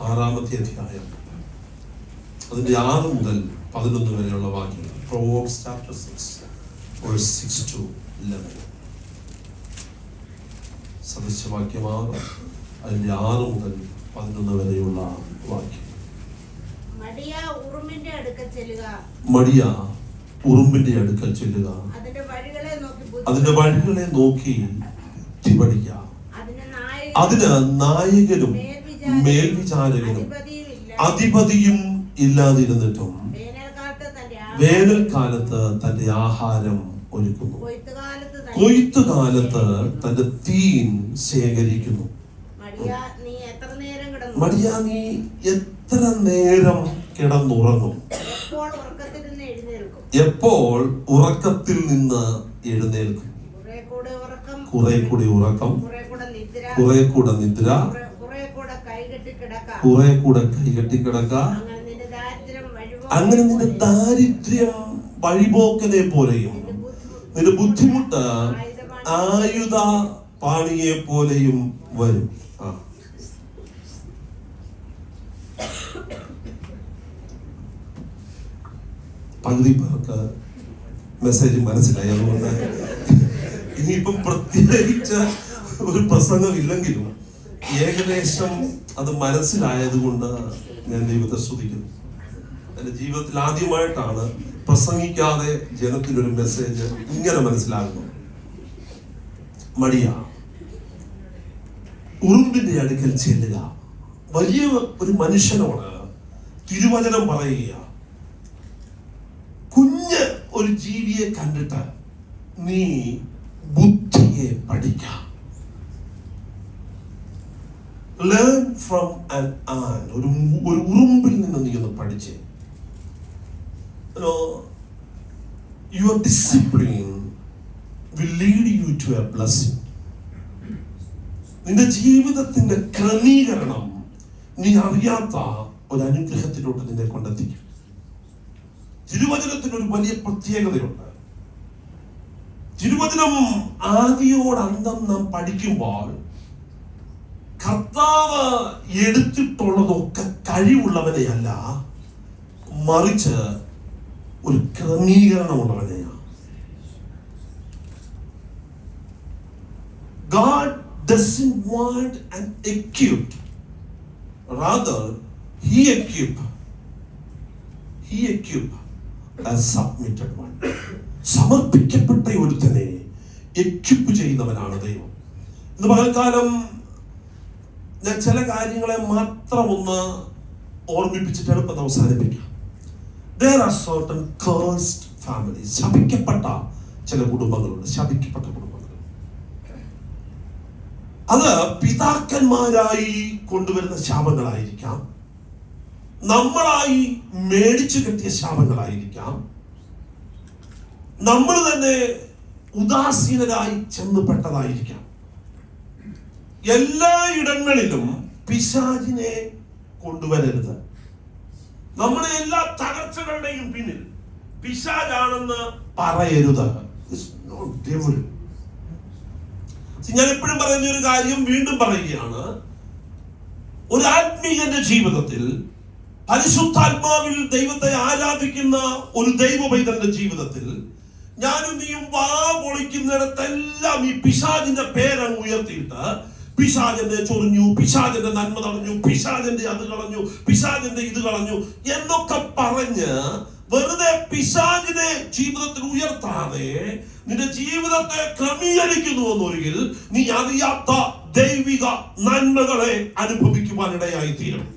6-ാമത്തെ അധ്യായം അതിന്റെ 6 മുതൽ 11 വരെയുള്ള വാക്യങ്ങൾ. Proverbs chapter 6 verse 6 to 11. സദൃശവാക്യമാണ് അതിന്റെ 6 മുതൽ 11 വരെയുള്ള വാക്യം. മടിയ ഉറുമ്പിന്റെ അടുക്കൽ ചെല്ലുക, അതിന്റെ വഴികളെ നോക്കി ബുദ്ധിപഠിക്കുക. അതിന് നായകനും മേൽവിചാരകനും അധിപതിയും ഇല്ലാതിരുന്നിട്ടും വേനൽക്കാലത്ത് തന്റെ ആഹാരം ഒരുക്കുന്നു, കൊയ്ത്തുകാലത്ത് തന്റെ തീൻ ശേഖരിക്കുന്നു. മടിയാ, നീ എത്ര നേരം കിടന്നുറങ്ങും? എപ്പോൾ ഉറക്കത്തിൽ നിന്ന് എഴുന്നേൽക്കും? കുറെ കൂടി ഉറക്കം, കുറെ കൂടെ നിദ്ര, കുറെ കൂടെ കൈകെട്ടി കിടക്ക. അങ്ങനെ നിന്റെ ദാരിദ്ര്യം വഴിപോക്കനെ പോലെയും നിന്റെ ബുദ്ധിമുട്ട് ആയുധ പാണിയെ പോലെയും വരും. പകുതി പേർക്ക് മെസ്സേജ് മനസ്സിലായി. അതുകൊണ്ട് ഇനിയിപ്പം പ്രത്യേകിച്ച് ഒരു പ്രസംഗം ഇല്ലെങ്കിലും ഏകദേശം അത് മനസ്സിലായത് കൊണ്ട് ഞാൻ ദൈവത്തെ സ്തുതിക്കുന്നു. എൻ്റെ ജീവിതത്തിൽ ആദ്യമായിട്ടാണ് പ്രസംഗിക്കാതെ ജനത്തിനൊരു മെസ്സേജ് ഇങ്ങനെ മനസ്സിലാകുന്നു. മടിയ ഉറുമ്പിന്റെ അടുക്കൽ ചെല്ലുക. വലിയ ഒരു മനുഷ്യനോട് തിരുവചനം പറയുക, കുഞ്ഞ് ഒരു ജീവിയെ കണ്ടിട്ട് നീ ബുദ്ധിയെ പഠിക്കാം. Learn from an an. ഒരു ഉറുമ്പിൽ നിന്ന് നീ ഒന്ന് പഠിച്ചേ. Your discipline will lead you to a blessing. നിന്റെ ജീവിതത്തിന്റെ ക്രമീകരണം നീ അറിയാത്ത ഒരു അനുഗ്രഹത്തിലോട്ട് നിന്നെ കൊണ്ടെത്തിക്കും. തിരുവചനത്തിന് ഒരു വലിയ പ്രത്യേകതയുണ്ട്. തിരുവചനം ആദിയോട് അന്തം നാം പഠിക്കുമ്പോൾ കർത്താവ് എടുത്തിട്ടുള്ളതൊക്കെ കഴിവുള്ളവനെയല്ല, മറിച്ച് ഒരു ക്രമീകരണമുള്ളവനെയാണ്. God doesn't want an equipped, rather he equipped a submitted one. സമർപ്പിക്കപ്പെട്ട ഒരുത്തനെ എക്വിപ്പ് ചെയ്യുന്നവനാണ് ദൈവം. ഇന്ന് പകൽക്കാലം ഞാൻ ചില കാര്യങ്ങളെ മാത്രം ഒന്ന് ഓർമ്മിപ്പിച്ചിട്ട് എളുപ്പം അവസാനിപ്പിക്കാം. There are certain cursed families. ശപിക്കപ്പെട്ട ചില കുടുംബങ്ങളുണ്ട്, ശപിക്കപ്പെട്ട കുടുംബങ്ങൾ. അത് പിതാക്കന്മാരായി കൊണ്ടുവരുന്ന ശാപങ്ങളായിരിക്കാം, നമ്മളായി മേടിച്ചു കെട്ടിയ ശാപങ്ങളായിരിക്കാം, നമ്മൾ തന്നെ ഉദാസീനരായി ചെന്നുപെട്ടതായിരിക്കാം. എല്ലായിടങ്ങളിലും പിശാചിനെ കൊണ്ടുവരരുത്. നമ്മുടെ എല്ലാ തകർച്ചകളുടെയും പിന്നിൽ പിശാചാണെന്ന് പറയരുത്. ഞാൻ എപ്പോഴും പറയുന്ന ഒരു കാര്യം വീണ്ടും പറയുകയാണ്. ഒരു ആത്മീയന്റെ ജീവിതത്തിൽ, പരിശുദ്ധാത്മാവിൽ ദൈവത്തെ ആരാധിക്കുന്ന ഒരു ദൈവ പൈതന്റെ ജീവിതത്തിൽ, ഞാനും നീയും വാ പൊളിക്കുന്നിടത്തെല്ലാം ഈ പിശാചിന്റെ പേരങ്ങ് ഉയർത്തിയിട്ട് പിശാചന്റെ ചൊറിഞ്ഞു, പിശാചന്റെ നന്മ തടഞ്ഞു, പിശാചന്റെ അത് കളഞ്ഞു, പിശാചന്റെ ഇത് കളഞ്ഞു എന്നൊക്കെ പറഞ്ഞ് വെറുതെ പിശാചിനെ ജീവിതത്തിൽ ഉയർത്താതെ നിന്റെ ജീവിതത്തെ ക്രമീകരിക്കുന്നു എന്നൊരിക്കൽ നീ അറിയാത്ത ദൈവിക നന്മകളെ അനുഭവിക്കുവാനിടയായി തീരും.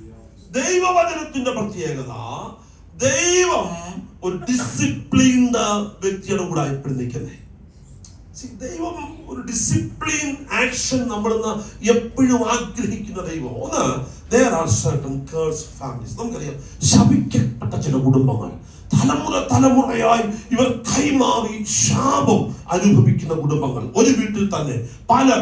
ദൈവവചനത്തിന്റെ പ്രത്യേകത, ദൈവം ഒരു ഡിസിപ്ലിൻഡ് വ്യക്തിയുടെ കൂടെ എപ്പോഴും നിൽക്കുന്നത്. ദൈവം ഒരു ഡിസിപ്ലിൻ ആക്ഷൻ നമ്മളിന്ന് എപ്പോഴും ആഗ്രഹിക്കുന്ന ദൈവം. ഒന്ന്, there are certain cursed families. നമുക്കറിയാം, ശപിക്കപ്പെട്ട ചില കുടുംബങ്ങൾ, തലമുറയായി ഇവർ കൈമാറി ശാപം അനുഭവിക്കുന്ന കുടുംബങ്ങൾ. ഒരു വീട്ടിൽ തന്നെ പലർ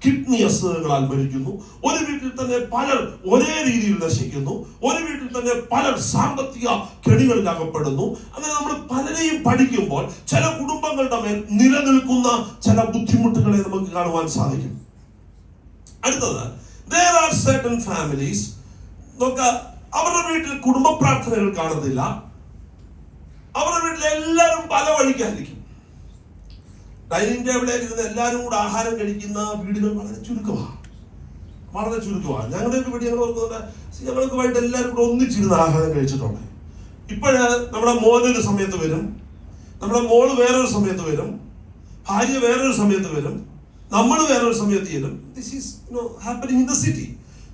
കിഡ്നി അസുഖങ്ങളാൽ മരിക്കുന്നു. ഒരു വീട്ടിൽ തന്നെ പലർ ഒരേ രീതിയിൽ നശിക്കുന്നു. ഒരു വീട്ടിൽ തന്നെ പലർ സാമ്പത്തിക കെണികളിൽ അകപ്പെടുന്നു. അങ്ങനെ നമ്മൾ പലരെയും പഠിക്കുമ്പോൾ ചില കുടുംബങ്ങളുടെ മേൽ നിലനിൽക്കുന്ന ചില ബുദ്ധിമുട്ടുകളെ നമുക്ക് കാണുവാൻ സാധിക്കും. അടുത്തത്, there are certain families നോക്ക, അവരുടെ വീട്ടിൽ കുടുംബ പ്രാർത്ഥനകൾ കാണുന്നില്ല. അവരുടെ വീട്ടിൽ എല്ലാവരും പല വഴിക്കായിരിക്കും. ഡൈനിങ് ടേബിളിൽ ഇരുന്ന് എല്ലാവരും കൂടെ ആഹാരം കഴിക്കുന്ന വീടുകൾ വളരെ ചുരുക്കമാണ്. ഞങ്ങളുടെയൊക്കെ വീട് ഞങ്ങൾ ഓർക്കുന്നുണ്ട്, ഞങ്ങൾക്ക് വേണ്ടി എല്ലാവരും കൂടെ ഒന്നിച്ചിരുന്ന് ആഹാരം കഴിച്ചിട്ടുണ്ട്. ഇപ്പോഴ് നമ്മുടെ മോനൊരു സമയത്ത് വരും, നമ്മുടെ മോള് വേറൊരു സമയത്ത് വരും, ഭാര്യ വേറൊരു സമയത്ത് വരും, നമ്മൾ വേറൊരു സമയത്ത് ചെല്ലും. This is happening in the city.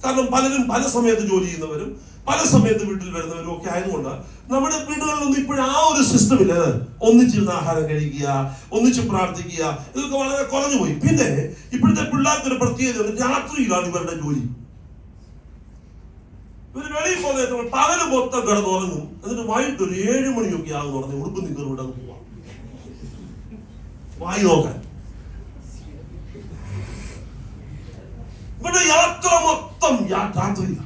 കാരണം പലരും പല സമയത്ത് ജോലി ചെയ്യുന്നവരും പല സമയത്ത് വീട്ടിൽ വരുന്നവരും ഒക്കെ ആയതുകൊണ്ട് നമ്മുടെ വീടുകളിലൊന്നും ഇപ്പോഴും ആ ഒരു സിസ്റ്റം ഇല്ല. ഒന്നിച്ചിരുന്ന് ആഹാരം കഴിക്കുക, ഒന്നിച്ച് പ്രാർത്ഥിക്കുക, ഇതൊക്കെ വളരെ കുറഞ്ഞു പോയി. പിന്നെ ഇപ്പോഴത്തെ പിള്ളേർക്ക് ഒരു പ്രത്യേകത, രാത്രിയിലാണ് ഇവരുടെ ജോലി. ഇവര് വെളിയിൽ പോകുന്ന പകല് മൊത്തം കിടന്നുറങ്ങും, എന്നിട്ട് വൈകിട്ട് ഒരു 7 മണിയൊക്കെ ആകുന്നു പറഞ്ഞ് ഉടുപ്പ് നിക്കറുകൊണ്ട് അങ്ങ് പോവാം വായി നോക്കാൻ. ഇവരുടെ യാത്ര മൊത്തം രാത്രിയിലാണ്.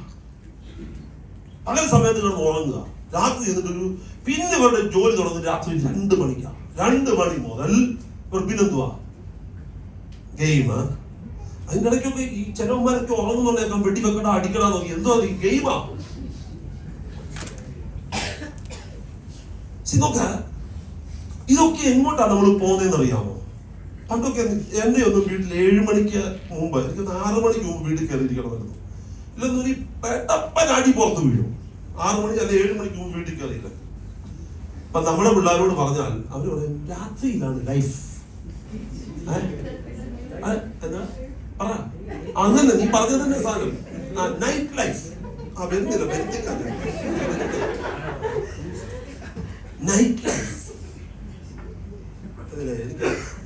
പകൽ സമയത്ത് കിടന്ന് ഉറങ്ങുക, രാത്രി എന്നിട്ടൊരു പിന്നെ ഇവരുടെ ജോലി തുടങ്ങുന്നത് രാത്രി 2 മണിക്കാണ്. 2 മണി മുതൽ ഇവർ പിന്നെന്തുവാ, ഗെയിം. അതിൻ്റെ ഇടയ്ക്കൊക്കെ ഈ ചിലവന്മാരൊക്കെ ഉറങ്ങുന്നുണ്ടേക്കാം, വെടിവെക്കട അടിക്കടാ നോക്കി, എന്തോ അത് ഗെയിമാ. നോക്ക, ഇതൊക്കെ എങ്ങോട്ടാണ് നമ്മൾ പോകുന്നതെന്ന് അറിയാമോ? പണ്ടൊക്കെ എന്റെ ഒന്നും വീട്ടിൽ 7 മണിക്ക് മുമ്പ്, എനിക്ക് 6 മണിക്ക് മുമ്പ് വീട്ടിൽ കയറിയിരിക്കണമായിരുന്നു. ഇല്ലെന്നൊരു പെട്ടപ്പൻ അടി പുറത്ത് വീഴും. 6 മണി അല്ലെ 7 മണിക്ക് മുമ്പ് വീട്ടിൽ കയറിയില്ല. അപ്പൊ നമ്മുടെ പിള്ളേരോട് പറഞ്ഞാൽ അവര് പറയും രാത്രിയിലാണ് ലൈഫ്. എന്താ പറ, അങ്ങനെ നീ പറഞ്ഞത് തന്നെ സാധനം, നൈറ്റ് ലൈഫ്. വരുന്നില്ല, വരുത്തേക്കാണ് നൈറ്റ് ലൈഫ്.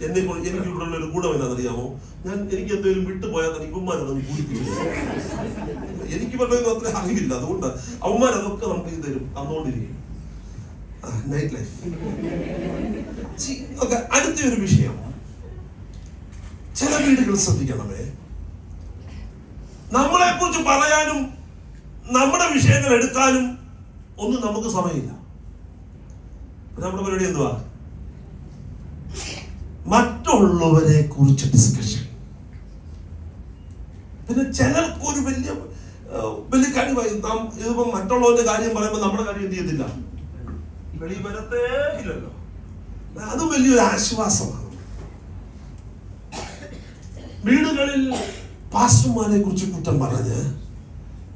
എനിക്ക് ഇവിടെ ഉള്ള ഒരു ഗുണം എന്നാണെന്നറിയാമോ? എനിക്ക് എന്തെങ്കിലും വിട്ടുപോയാൽ തന്നെ ഇവന്മാരതൊന്നും പൂരിപ്പിച്ചു. എനിക്ക് പറഞ്ഞത് അത്ര അറിയില്ല, അതുകൊണ്ട് അവന്മാരതൊക്കെ നമുക്ക് ഇത് തരും, തന്നുകൊണ്ടിരിക്കും. Night life. അടുത്ത ഒരു വിഷയം, ചില വീടുകൾ ശ്രദ്ധിക്കണമേ, നമ്മളെ കുറിച്ച് പറയാനും നമ്മുടെ വിഷയങ്ങൾ എടുക്കാനും ഒന്നും നമുക്ക് സമയമില്ല. നമ്മുടെ പരിപാടി എന്തുവാ? മറ്റുള്ളവരെ കുറിച്ച് ഡിസ്കഷൻ. പിന്നെ ചിലർക്ക് ഒരു വലിയ കാര്യമായി നാം ഇതിപ്പോ മറ്റുള്ളവരുടെ കാര്യം പറയുമ്പോൾ നമ്മുടെ കാര്യം എന്ത് ചെയ്തില്ല, വെളി വരത്തേ ഇല്ലല്ലോ. അതും വലിയൊരു ആശ്വാസമാണ്. വീടുകളിൽ പാസ്റ്റർമാരെ കുറിച്ച് കുറ്റം പറഞ്ഞ്,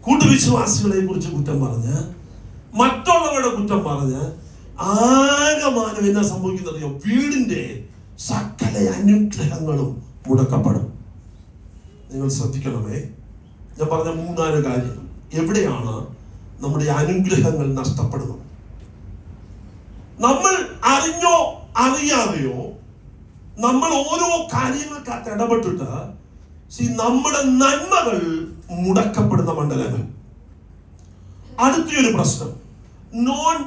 കൂട്ടുവിശ്വാസികളെ കുറിച്ച് കുറ്റം പറഞ്ഞ്, മറ്റുള്ളവരുടെ കുറ്റം പറഞ്ഞ് ആകമാനം എന്നാ സംഭവിക്കുന്നറിയോ? വീടിന്റെ സകല അനുഗ്രഹങ്ങളും മുടക്കപ്പെടും. നിങ്ങൾ ശ്രദ്ധിക്കണമേ, ഞാൻ പറഞ്ഞ 3-4 കാര്യങ്ങൾ. എവിടെയാണ് നമ്മുടെ അനുഗ്രഹങ്ങൾ നഷ്ടപ്പെടുന്നത്? നമ്മൾ അറിഞ്ഞോ അറിയാതെയോ നമ്മൾ ഓരോ കാര്യങ്ങൾക്കകത്ത് ഇടപെട്ടിട്ട് നമ്മുടെ നന്മകൾ മുടക്കപ്പെടുന്ന മണ്ഡലങ്ങൾ. അടുത്തൊരു പ്രശ്നം, non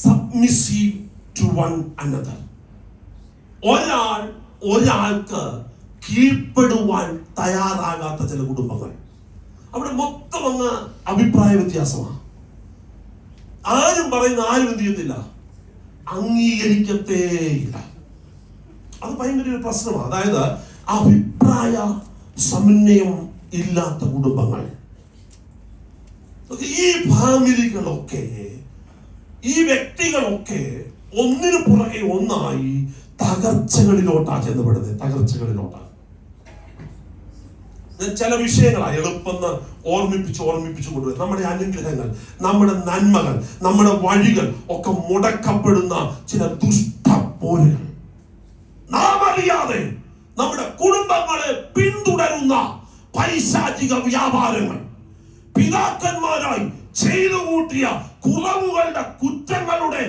submissive to one another. ഒരാൾക്ക് കീഴ്പ്പെടുവാൻ തയ്യാറാകാത്ത ചില കുടുംബങ്ങൾ. അവിടെ മൊത്തം അങ്ങ് അഭിപ്രായ വ്യത്യാസമാണ്. ആരും പറയുന്ന ആരും എന്ത് ചെയ്യുന്നില്ല, അംഗീകരിക്കത്തേയില്ല. അത് ഭയങ്കര ഒരു പ്രശ്നമാണ്. അതായത് അഭിപ്രായ സമന്വയം ഇല്ലാത്ത കുടുംബങ്ങൾ. ഈ ഫാമിലികളൊക്കെ, ഈ വ്യക്തികളൊക്കെ ഒന്നിനു പുറകെ ഒന്നായി തകർച്ചകളിലോട്ടാണ് ചെന്നപ്പെടുന്നത്. തകർച്ചകളിലോട്ടാണ്. ചില വിഷയങ്ങളാണ് എളുപ്പം ഓർമ്മിപ്പിച്ചു കൊണ്ടുവരും. നമ്മുടെ അനുഗ്രഹങ്ങൾ, നമ്മുടെ നന്മകൾ, നമ്മുടെ വഴികൾ ഒക്കെ മുടക്കപ്പെടുന്ന ചില ദുഷ്ടപ്പോരുകൾ. നാം അറിയാതെ നമ്മുടെ കുടുംബങ്ങളെ പിന്തുടരുന്ന പൈശാചിക വ്യാപാരങ്ങൾ, പിതാക്കന്മാരായി ചെയ്തു കൂട്ടിയ കുറവുകളുടെ, കുറ്റങ്ങളുടെ,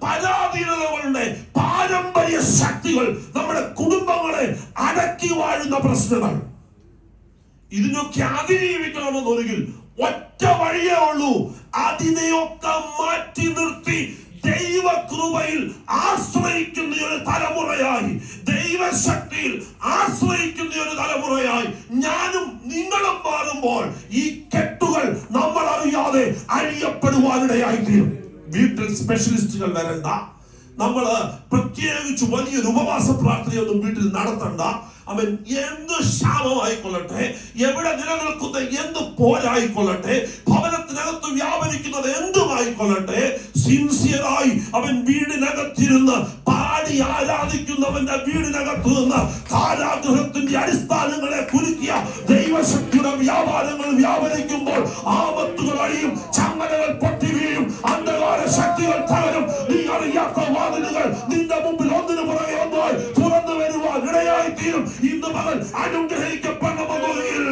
പരാധീനതകളുടെ പാരമ്പര്യ ശക്തികൾ നമ്മുടെ കുടുംബങ്ങളെ അടക്കി വാഴുന്ന പ്രശ്നങ്ങൾ. ഇതിനൊക്കെ അതിജീവിക്കണമെന്നൊരിക്കൽ ഒറ്റ വഴിയേ ഉള്ളൂ. അതിനെയൊക്കെ മാറ്റി നിർത്തി ദൈവകൃപയിൽ ആശ്രയിക്കുന്ന ഒരു തലമുറയായി, ദൈവശക്തിയിൽ ആശ്രയിക്കുന്ന ഒരു തലമുറയായി ഞാനും നിങ്ങളും മാറുമ്പോൾ ഈ കെട്ടുകൾ നമ്മൾ അറിയാതെ അഴിയപ്പെടുവാനിടയായിത്തീരും. വീട്ടിൽ സ്പെഷ്യലിസ്റ്റുകൾ വരണ്ട, നമ്മൾ പ്രത്യേകിച്ച് വലിയൊരു ഉപവാസ പ്രാർത്ഥനയൊന്നും വീട്ടിൽ നടത്തണ്ട. അവൻ എന്ത് ക്ഷാമമായിക്കൊള്ളട്ടെ, എവിടെ നിലനിൽക്കുന്ന എന്ത് പോരായിക്കൊള്ളട്ടെ, ഭവനത്തിന് വ്യാപരിക്കുന്നത് എന്തുമായിക്കൊള്ളട്ടെ, സിൻസിയറായി അവൻ വീടിനകത്തിരുന്ന് പാടി ആരാധിക്കുന്നവന്റെ വീടിനകത്ത് നിന്ന് കാരാഗൃഹത്തിന്റെ അടിസ്ഥാനങ്ങളെ കുലുക്കിയ ദൈവശക്തിയുടെ വ്യാപാരങ്ങൾ വ്യാപരിക്കുമ്പോൾ ആപത്തുകൾ അഴിയും, ചങ്ങലകൾ പൊട്ടി വീഴും, അന്ധകാര ശക്തികൾ തകരും. നീ അറിയാത്ത വാതിലുകൾ നിന്റെ മുമ്പിൽ ഒന്നിനു പുറകെ ഒന്നായി തുറന്നു വരുവാൻ ഇടയായി തീരും. ഇന്ന് മകൾ അനുഗ്രഹിക്കപ്പെടണമെന്നൊരിക്കൽ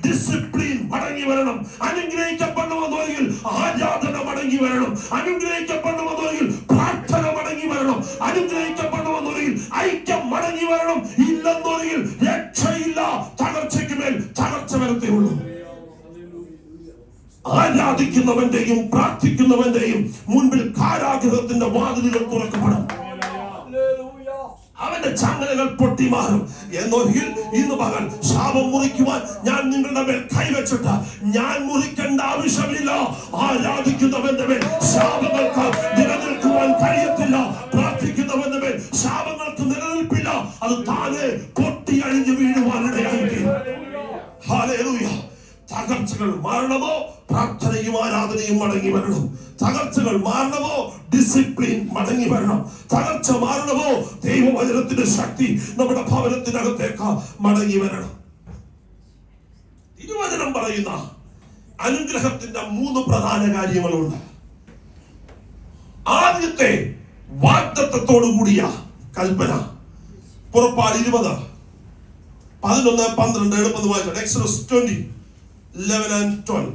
ഡിസിപ്ലിൻ മടങ്ങി വരണം. അനുഗ്രഹിക്കപ്പെടണമെന്നൊരിക്കൽ ആരാധന മടങ്ങി വരണം. അനുഗ്രഹിക്കപ്പെടണമെന്നൊരിക്കൽ പ്രാർത്ഥന മടങ്ങി വരണം. അനുഗ്രഹിക്കപ്പെടണമെന്നൊരിക്കൽ ഐക്യം മടങ്ങി വരണം. ഇല്ലെന്നൊരിക്കൽ രക്ഷയില്ല. തകർച്ചയ്ക്ക് മേൽ തകർച്ച വരത്തേ ഉള്ളൂ. ആരാധിക്കുന്നവന്റെയും പ്രാർത്ഥിക്കുന്നവന്റെയും മുൻപിൽ കാരാഗൃഹത്തിന്റെ വാതിലുകൾ തുറക്കപ്പെടും. അവന്റെ ചങ്ങലകൾ പൊട്ടിമാറും. എന്നൊരിക്കൽ ഇന്ന് പകൽ ശാപം മുറിക്കുവാൻ ഞാൻ നിങ്ങളുടെ മേൽ കൈവച്ചിട്ട് ഞാൻ മുറിക്കേണ്ട ആവശ്യമില്ല. ആരാധിക്കുന്നവന്റെ മേൽ ശാപങ്ങൾക്ക് നിലനിൽക്കുവാൻ കഴിയത്തില്ല. പ്രാർത്ഥിക്കുന്നവന്റെ മേൽ ശാപങ്ങൾക്ക് നിലനിൽപ്പില്ല. അത് താനെ പൊട്ടി അഴിഞ്ഞു വീഴുവാൻ ഇടയായിരിക്കും. ഹല്ലേലൂയ. തകർച്ചകൾ മാറണമോ, പ്രാർത്ഥനയും ആരാധനയും മടങ്ങി വരണം. തകർച്ചകൾ മാറണമോ, ഡിസിപ്ലിൻ മടങ്ങി വരണം. തകർച്ച മാറണമോ, ദൈവവചനത്തിന്റെ ശക്തി നമ്മുടെ ഭവനത്തിനകത്തേക്ക് മടങ്ങി വരണം. തിരുവചനം പറയുന്ന അനുഗ്രഹത്തിന്റെ 3 പ്രധാന കാര്യങ്ങളുണ്ട്. ആദ്യത്തെ വാഗ്ദത്തത്തോടു കൂടിയ കൽപ്പന പുറപ്പാട് 20 11 12 എളുപ്പം വായിച്ചോട്ടെ. Exodus 20 11 and 12.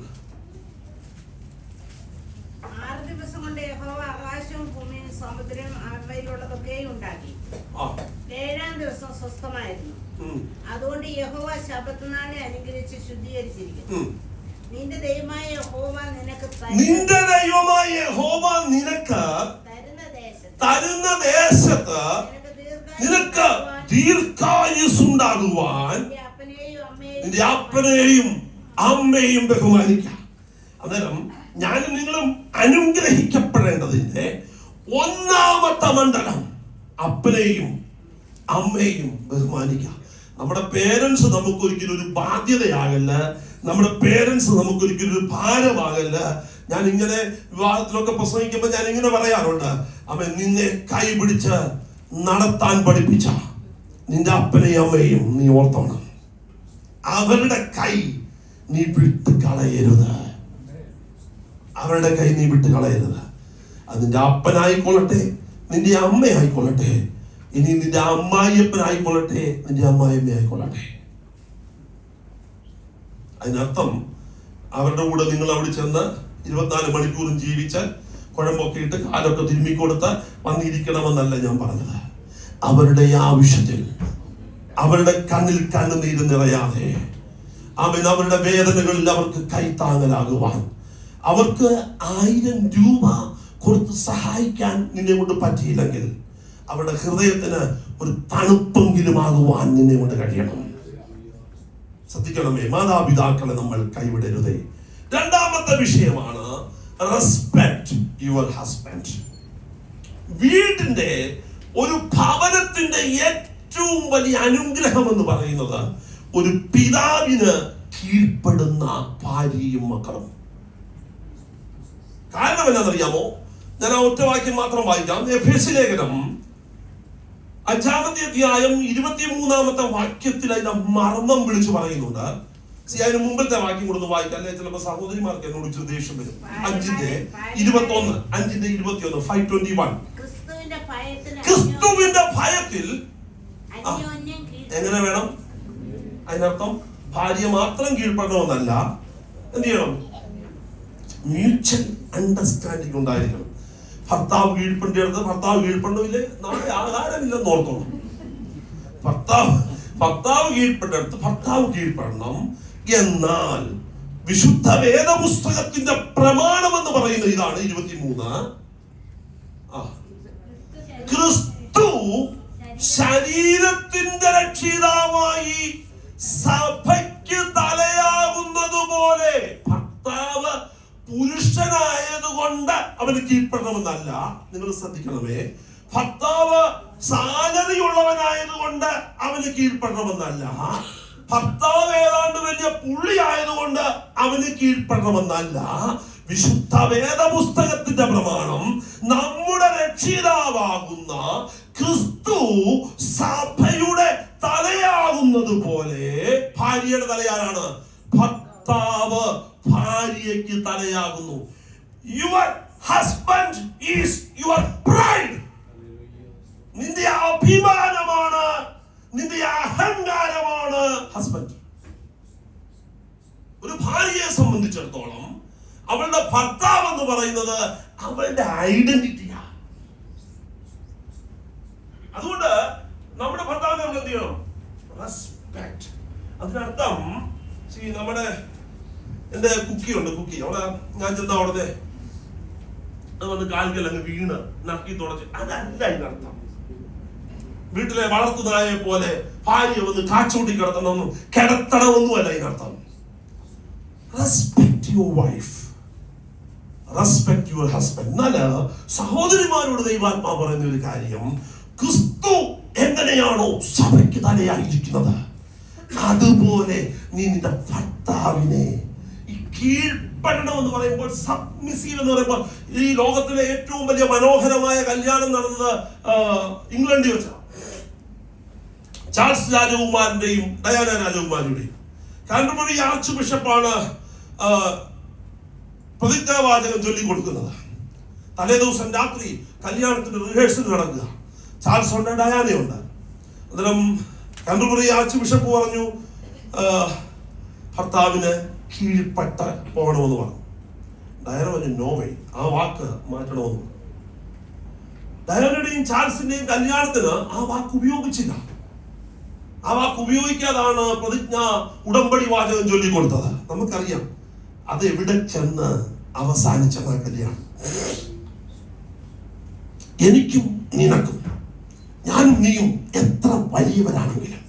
6 ദിവസം കൊണ്ട് യഹോവ ആകാശവും ഭൂമിയും സമുദ്രം അവയിലുള്ളതൊക്കെയും ഉണ്ടാക്കി. 7-ാം ദിവസം സ്വസ്ഥമായിരുന്നു. അതുകൊണ്ട് യഹോവ ശബ്ബത്ത് നാളെ അനുഗ്രഹിച്ച് ശുദ്ധീകരിച്ചിരിക്കുന്നു. നിന്റെ ദൈവമായ യഹോവ നിനക്ക് തരുന്ന ദേശത്ത് നിനക്ക് ദീർഘായുസ്സുണ്ടാകുവാൻ നിന്റെ അപ്പനെയും അമ്മയും ബഹുമാനിക്കാം. അന്നേരം ഞാനും നിങ്ങളും അനുഗ്രഹിക്കപ്പെടേണ്ടതിന്റെ 1-ാമത്തെ മണ്ഡലം അപ്പനെയും അമ്മയും ബഹുമാനിക്കാം. നമ്മുടെ പേരൻസ് നമുക്കൊരിക്കലും ഒരു ബാധ്യതയാകല്ല. നമ്മുടെ പേരൻസ് നമുക്കൊരിക്കലും ഒരു ഭാരമാകല്ല. ഞാൻ ഇങ്ങനെ വിവാഹത്തിലൊക്കെ പ്രസംഗിക്കുമ്പോൾ ഞാൻ ഇങ്ങനെ പറയാറുണ്ട്, അവൻ നിന്നെ കൈ പിടിച്ച് നടത്താൻ പഠിപ്പിച്ച നിന്റെ അപ്പനെയും അമ്മയും നീ ഓർത്തോണം. അവരുടെ കൈ നീ വിട്ട് കളയരുത്. അവരുടെ കൈ നീ വിട്ട് കളയരുത്. അത് നിന്റെ അപ്പനായിക്കൊള്ളട്ടെ, നിന്റെ അമ്മയായിക്കൊള്ളട്ടെ, ഇനി നിന്റെ അമ്മായിയപ്പനായിക്കൊള്ളട്ടെ, നിന്റെ അമ്മായിയമ്മ ആയിക്കൊള്ളട്ടെ. അതിനർത്ഥം അവരുടെ കൂടെ നിങ്ങൾ അവിടെ ചെന്ന് 24 മണിക്കൂറും ജീവിച്ചാൽ കുഴമ്പൊക്കെ ഇട്ട് കാലൊക്കെ തിരുമ്മിക്കൊടുത്ത് വന്നിരിക്കണമെന്നല്ല ഞാൻ പറഞ്ഞത്. അവരുടെ ആവശ്യത്തിൽ അവരുടെ കണ്ണിൽ കണ്ണുനീര് നിറയാതെ അവരുടെ വേദനകളിൽ അവർക്ക് കൈത്താങ്ങലാകുവാൻ, അവർക്ക് 1000 രൂപ കൊടുത്ത് സഹായിക്കാൻ നിന്നെ കൊണ്ട് പറ്റിയില്ലെങ്കിൽ അവരുടെ ഹൃദയത്തിന് ഒരു തണുപ്പെങ്കിലും ആകുവാൻ നിന്നെ കൊണ്ട് കഴിയണം. ശ്രദ്ധിക്കണമേ, മാതാപിതാക്കളെ നമ്മൾ കൈവിടരുതേ. 2-ാമത്തെ വിഷയമാണ് റെസ്പെക്ട് യുവർ ഹസ്ബൻഡ്. വീടിന്റെ ഒരു ഭവനത്തിന്റെ ഏറ്റവും വലിയ അനുഗ്രഹം എന്ന് പറയുന്നത് ഒരു പിതാവിന് കീഴ്പ്പെടുന്ന ഭാര്യയും മക്കളും. കാരണം എന്താണെന്നറിയാമോ? ഞാൻ ആ ഒറ്റ വാക്യം മാത്രം വായിക്കാം. എഫേസ്യ ലേഖനം 5-ാമത്തെ അധ്യായം 23-ാമത്തെ വാക്യത്തിൽ അതിന്റെ മർമ്മം വിളിച്ചു പറയുന്നുണ്ട്. അതിന് മുമ്പത്തെ വാക്യം കൊടുത്ത് വായിക്കാം, അല്ലെ ചിലപ്പോ സഹോദരിമാർക്ക് എന്നോട് ഇച്ചിരി ദേഷ്യം വരും. 5:21 5:21 ക്രിസ്തുവിന്റെ ഭയത്തിൽ എങ്ങനെ വേണം? അതിനർത്ഥം ഭാര്യ മാത്രം കീഴ്പ്പെടണമെന്നല്ല. എന്ത് ചെയ്യണം? മ്യൂച്വൽ അണ്ടർസ്റ്റാൻഡിങ് ഉണ്ടായിരിക്കണം. ഭർത്താവ് കീഴ്പ്പെടേണ്ടത് ഭർത്താവ് കീഴ്പ്പെടണമില്ലേ, നാളെ ആഹാരമില്ലെന്ന് ഓർത്തോണം. ഭർത്താവ് കീഴ്പ്പെടേണ്ടത് ഭർത്താവ് കീഴ്പ്പെടണം. എന്നാൽ വിശുദ്ധ വേദപുസ്തകത്തിന്റെ പ്രമാണം എന്ന് പറയുന്നത് ഇതാണ്. 23 ക്രിസ്തു ശരീരത്തിന്റെ രക്ഷിതാവായി സഭയ്ക്ക് തലയാകുന്നത് പോലെ ഭർത്താവ് പുരുഷനായതുകൊണ്ട് അവന് കീഴ്പ്പെടണമെന്നല്ല. നിങ്ങൾ ശ്രദ്ധിക്കണമേ, ഭർത്താവ് സാലറി ഉള്ളവനായതുകൊണ്ട് അവന് കീഴ്പ്പെടണമെന്നല്ല. ഭർത്താവ് ഏതാണ്ട് വലിയ പുള്ളി ആയതുകൊണ്ട് അവന് കീഴ്പ്പെടണമെന്നല്ല. വിശുദ്ധ വേദപുസ്തകത്തിന്റെ പ്രമാണം നമ്മുടെ രക്ഷിതാവാകുന്ന ക്രിസ്തു സഭയുടെ തലയാകുന്നത് പോലെ ഭാര്യയുടെ തലയാരാണ്? ഭർത്താവ് ഭാര്യയ്ക്ക് തലയാകുന്നു. Your husband is your bride. നിന്റെ അഭിമാനമാണ്, നിന്റെ അഹങ്കാരമാണ് ഹസ്ബൻഡ്. ഒരു ഭാര്യയെ സംബന്ധിച്ചിടത്തോളം അവളുടെ ഭർത്താവ് എന്ന് പറയുന്നത് അവളുടെ ഐഡന്റിറ്റിയാ. അതുകൊണ്ട് നമ്മുടെ ഭർത്താവിനെ നമ്മൾ എന്ത് ചെയ്യണം? റെസ്പെക്ട്. അതിനർത്ഥം നമ്മുടെ എന്റെ കുക്കിയുണ്ട്, കുക്കി അവളെ ഞാൻ ചെന്ന ഉടനെ അത് വന്ന് കാൽക്കൽ അങ്ങ് വീണ് നക്കി തുടച്ച്, അതല്ല ഇതിനർത്ഥം. വീട്ടിലെ വളർത്തുനായെ പോലെ ഭാര്യ വന്ന് കാച്ചൂട്ടി കിടത്തണമെന്നും കിടത്തണമെന്നുമല്ല ഇതിനർത്ഥം. Respect your wife, respect your husband. എന്നാല് സഹോദരിമാരോട് ദൈവാത്മാ പറയുന്ന ഒരു കാര്യം, ക്രിസ്തു എങ്ങനെയാണോ സഭയ്ക്ക് തലയായിരിക്കുന്നത് അതുപോലെ നീ നിന്റെ ഭർത്താവിനെ കീഴ്പ്പെടണം എന്ന് പറയുമ്പോൾ, സബ്മിസീവ് എന്ന് പറയുമ്പോൾ, ഈ ലോകത്തിലെ ഏറ്റവും വലിയ മനോഹരമായ കല്യാണം നടന്നത് ഇംഗ്ലണ്ടിൽ വെച്ചാണ്. ചാൾസ് രാജകുമാരന്റെയും ഡയാന രാജകുമാരിയുടെയും. കാൻറ്റർബറി ആർച്ച് ബിഷപ്പാണ് പ്രതിജ്ഞാവാചകം ചൊല്ലിക്കൊടുക്കുന്നത്. തലേ ദിവസം രാത്രി കല്യാണത്തിന്റെ റിഹേഴ്സൽ നടക്കുക. ചാൾസ് ഉണ്ട്, ഡയാനയുണ്ട്. അന്നേരം കാൻറ്റർബറി ആർച്ച് ബിഷപ്പ് പറഞ്ഞു ഭർത്താവിന് കീഴ്പ്പെട്ട പോകണമെന്ന് പറഞ്ഞു. ഡയാന പറഞ്ഞു നോ വേ, ആ വാക്ക് മാറ്റണമെന്ന് പറഞ്ഞു. ഡയാനയുടെയും ചാൾസിന്റെയും കല്യാണത്തിന് ആ വാക്ക് ഉപയോഗിച്ചില്ല. ആ വാക്ക് ഉപയോഗിക്കാതാണ് പ്രതിജ്ഞ ഉടമ്പടി വാചകം ചൊല്ലിക്കൊടുത്തത്. നമുക്കറിയാം അത് എവിടെ ചെന്ന് അവസാനിച്ചതാ കല്യാണം. എനിക്കും നിനക്കും, ഞാനും നീയും എത്ര വലിയവരാണെങ്കിലും,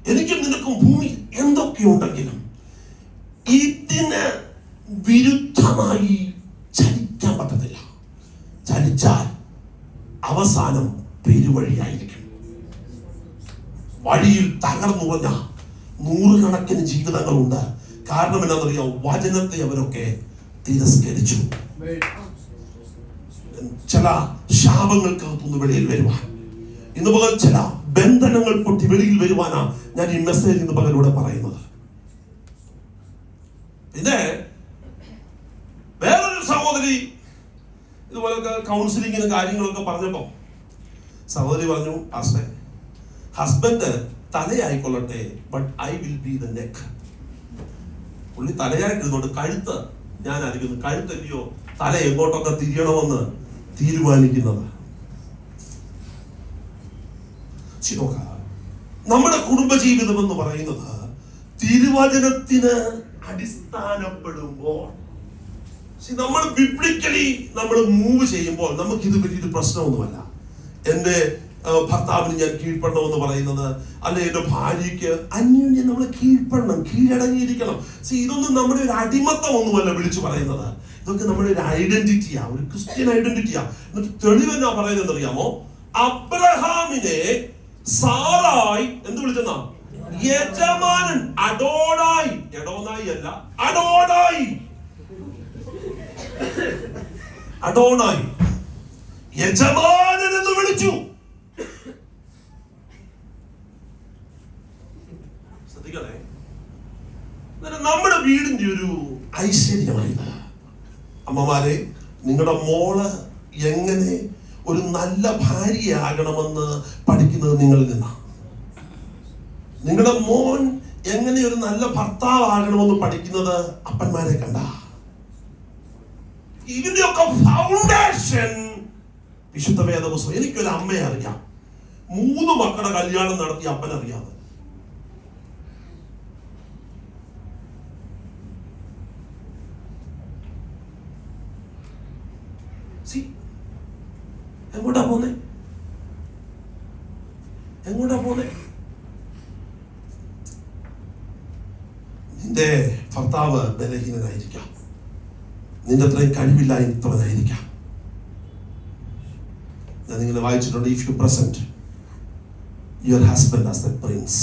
എനിക്കും നിനക്കും ഭൂമി എന്തൊക്കെയുണ്ടെങ്കിലും ഇതിന് വിരുദ്ധമായി ചലിക്കാൻ പറ്റത്തില്ല. ചലിച്ചാൽ അവസാനം പെരുവഴിയായിരിക്കും. വഴിയിൽ തകർന്നുറഞ്ഞ നൂറുകണക്കിന് ജീവിതങ്ങളുണ്ട്. കാരണം എന്താണെന്നറിയാം? വചനത്തെ അവരൊക്കെ തിരസ്കരിച്ചു. ചില ശാപങ്ങൾക്കകത്തുനിന്ന് വെളിയിൽ വരുവാൻ, ഇന്ന് പകൽ ചില ബന്ധനങ്ങൾ പൊട്ടി വെളിയിൽ വരുവാനാ ഞാൻ ഈ മെസ്സേജ് ഇന്ന് പകലൂടെ പറയുന്നത്. പിന്നെ വേറൊരു സഹോദരി ഇതുപോലൊക്കെ കൗൺസിലിങ്ങിന് കാര്യങ്ങളൊക്കെ പറഞ്ഞപ്പോ സഹോദരി പറഞ്ഞു, ഹസ്ബൻഡ് തലയായിക്കൊള്ളട്ടെ, but I will be the neck. പുള്ളി തലയായിട്ടിരുന്നോണ്ട് കഴുത്ത് ഞാനായിരിക്കുന്നു. കഴുത്തല്ലയോ തല എങ്ങോട്ടൊക്കെ തിരിയണമെന്ന് തീരുമാനിക്കുന്നത്. നമ്മുടെ കുടുംബജീവിതം എന്ന് പറയുന്നത് തിരുവചനത്തിന് അടിസ്ഥാനപ്പെടുമ്പോൾ, നമ്മൾ ബിബ്ലിക്കലി നമ്മൾ മൂവ് ചെയ്യുമ്പോൾ നമുക്കിത് വലിയൊരു പ്രശ്നമൊന്നുമല്ല. എന്റെ ഭർത്താവിന് ഞാൻ കീഴ്പ്പെടണമെന്ന് പറയുന്നത്, അല്ലെ എന്റെ ഭാര്യയ്ക്ക് അന്യോന്യം നമ്മൾ കീഴ്പ്പെടണം, കീഴടങ്ങിയിരിക്കണം. ഇതൊന്നും നമ്മുടെ ഒരു അടിമത്തം ഒന്നുമല്ല വിളിച്ചു പറയുന്നത്. ഇതൊക്കെ നമ്മുടെ ഒരു ഐഡന്റിറ്റിയാ, ഒരു ക്രിസ്ത്യൻ ഐഡന്റിറ്റിയാ. എന്നിട്ട് തെളിവെന്നാ പറയുന്നത് അറിയാമോ? അബ്രഹാമിനെ സാറായി എന്ത് വിളിച്ചെന്നാ? യജമാനൻ. അഡോണായി, എഡോനായി അല്ല, അഡോണായി. അഡോണായി, യജമാനൻ എന്ന് വിളിച്ചു. ശ്രദ്ധിക്കണേ, നമ്മുടെ വീടിന്റെ ഒരു ഐശ്വര്യമായത്. അമ്മമാരെ, നിങ്ങളുടെ മോള് എങ്ങനെ ഒരു നല്ല ഭാര്യയാകണമെന്ന് പഠിക്കുന്നത് നിങ്ങളിൽ നിന്നാണ്. നിങ്ങളുടെ മോൻ എങ്ങനെ ഒരു നല്ല ഭർത്താവാകണമെന്ന് പഠിക്കുന്നത് അപ്പന്മാരെ കണ്ട. ഇതിന്റെയൊക്കെ ഫൗണ്ടേഷൻ വിശുദ്ധ വേദപുസ്തകം. എനിക്കൊരു അമ്മയെ അറിയാം, 3 മക്കളുടെ കല്യാണം നടത്തിയ അപ്പനറിയാതെ. എങ്ങോട്ടാ പോന്നെ? എങ്ങോട്ടാ പോന്നെ? നിന്റെ ഭർത്താവ് ബലഹീനനായിരിക്കാം, നിന്റെ അത്രയും കഴിവില്ലാത്തവനായിരിക്കാം. ഞാൻ നിങ്ങളെ വായിച്ചിട്ടുണ്ട്, if you present your husband as the Prince,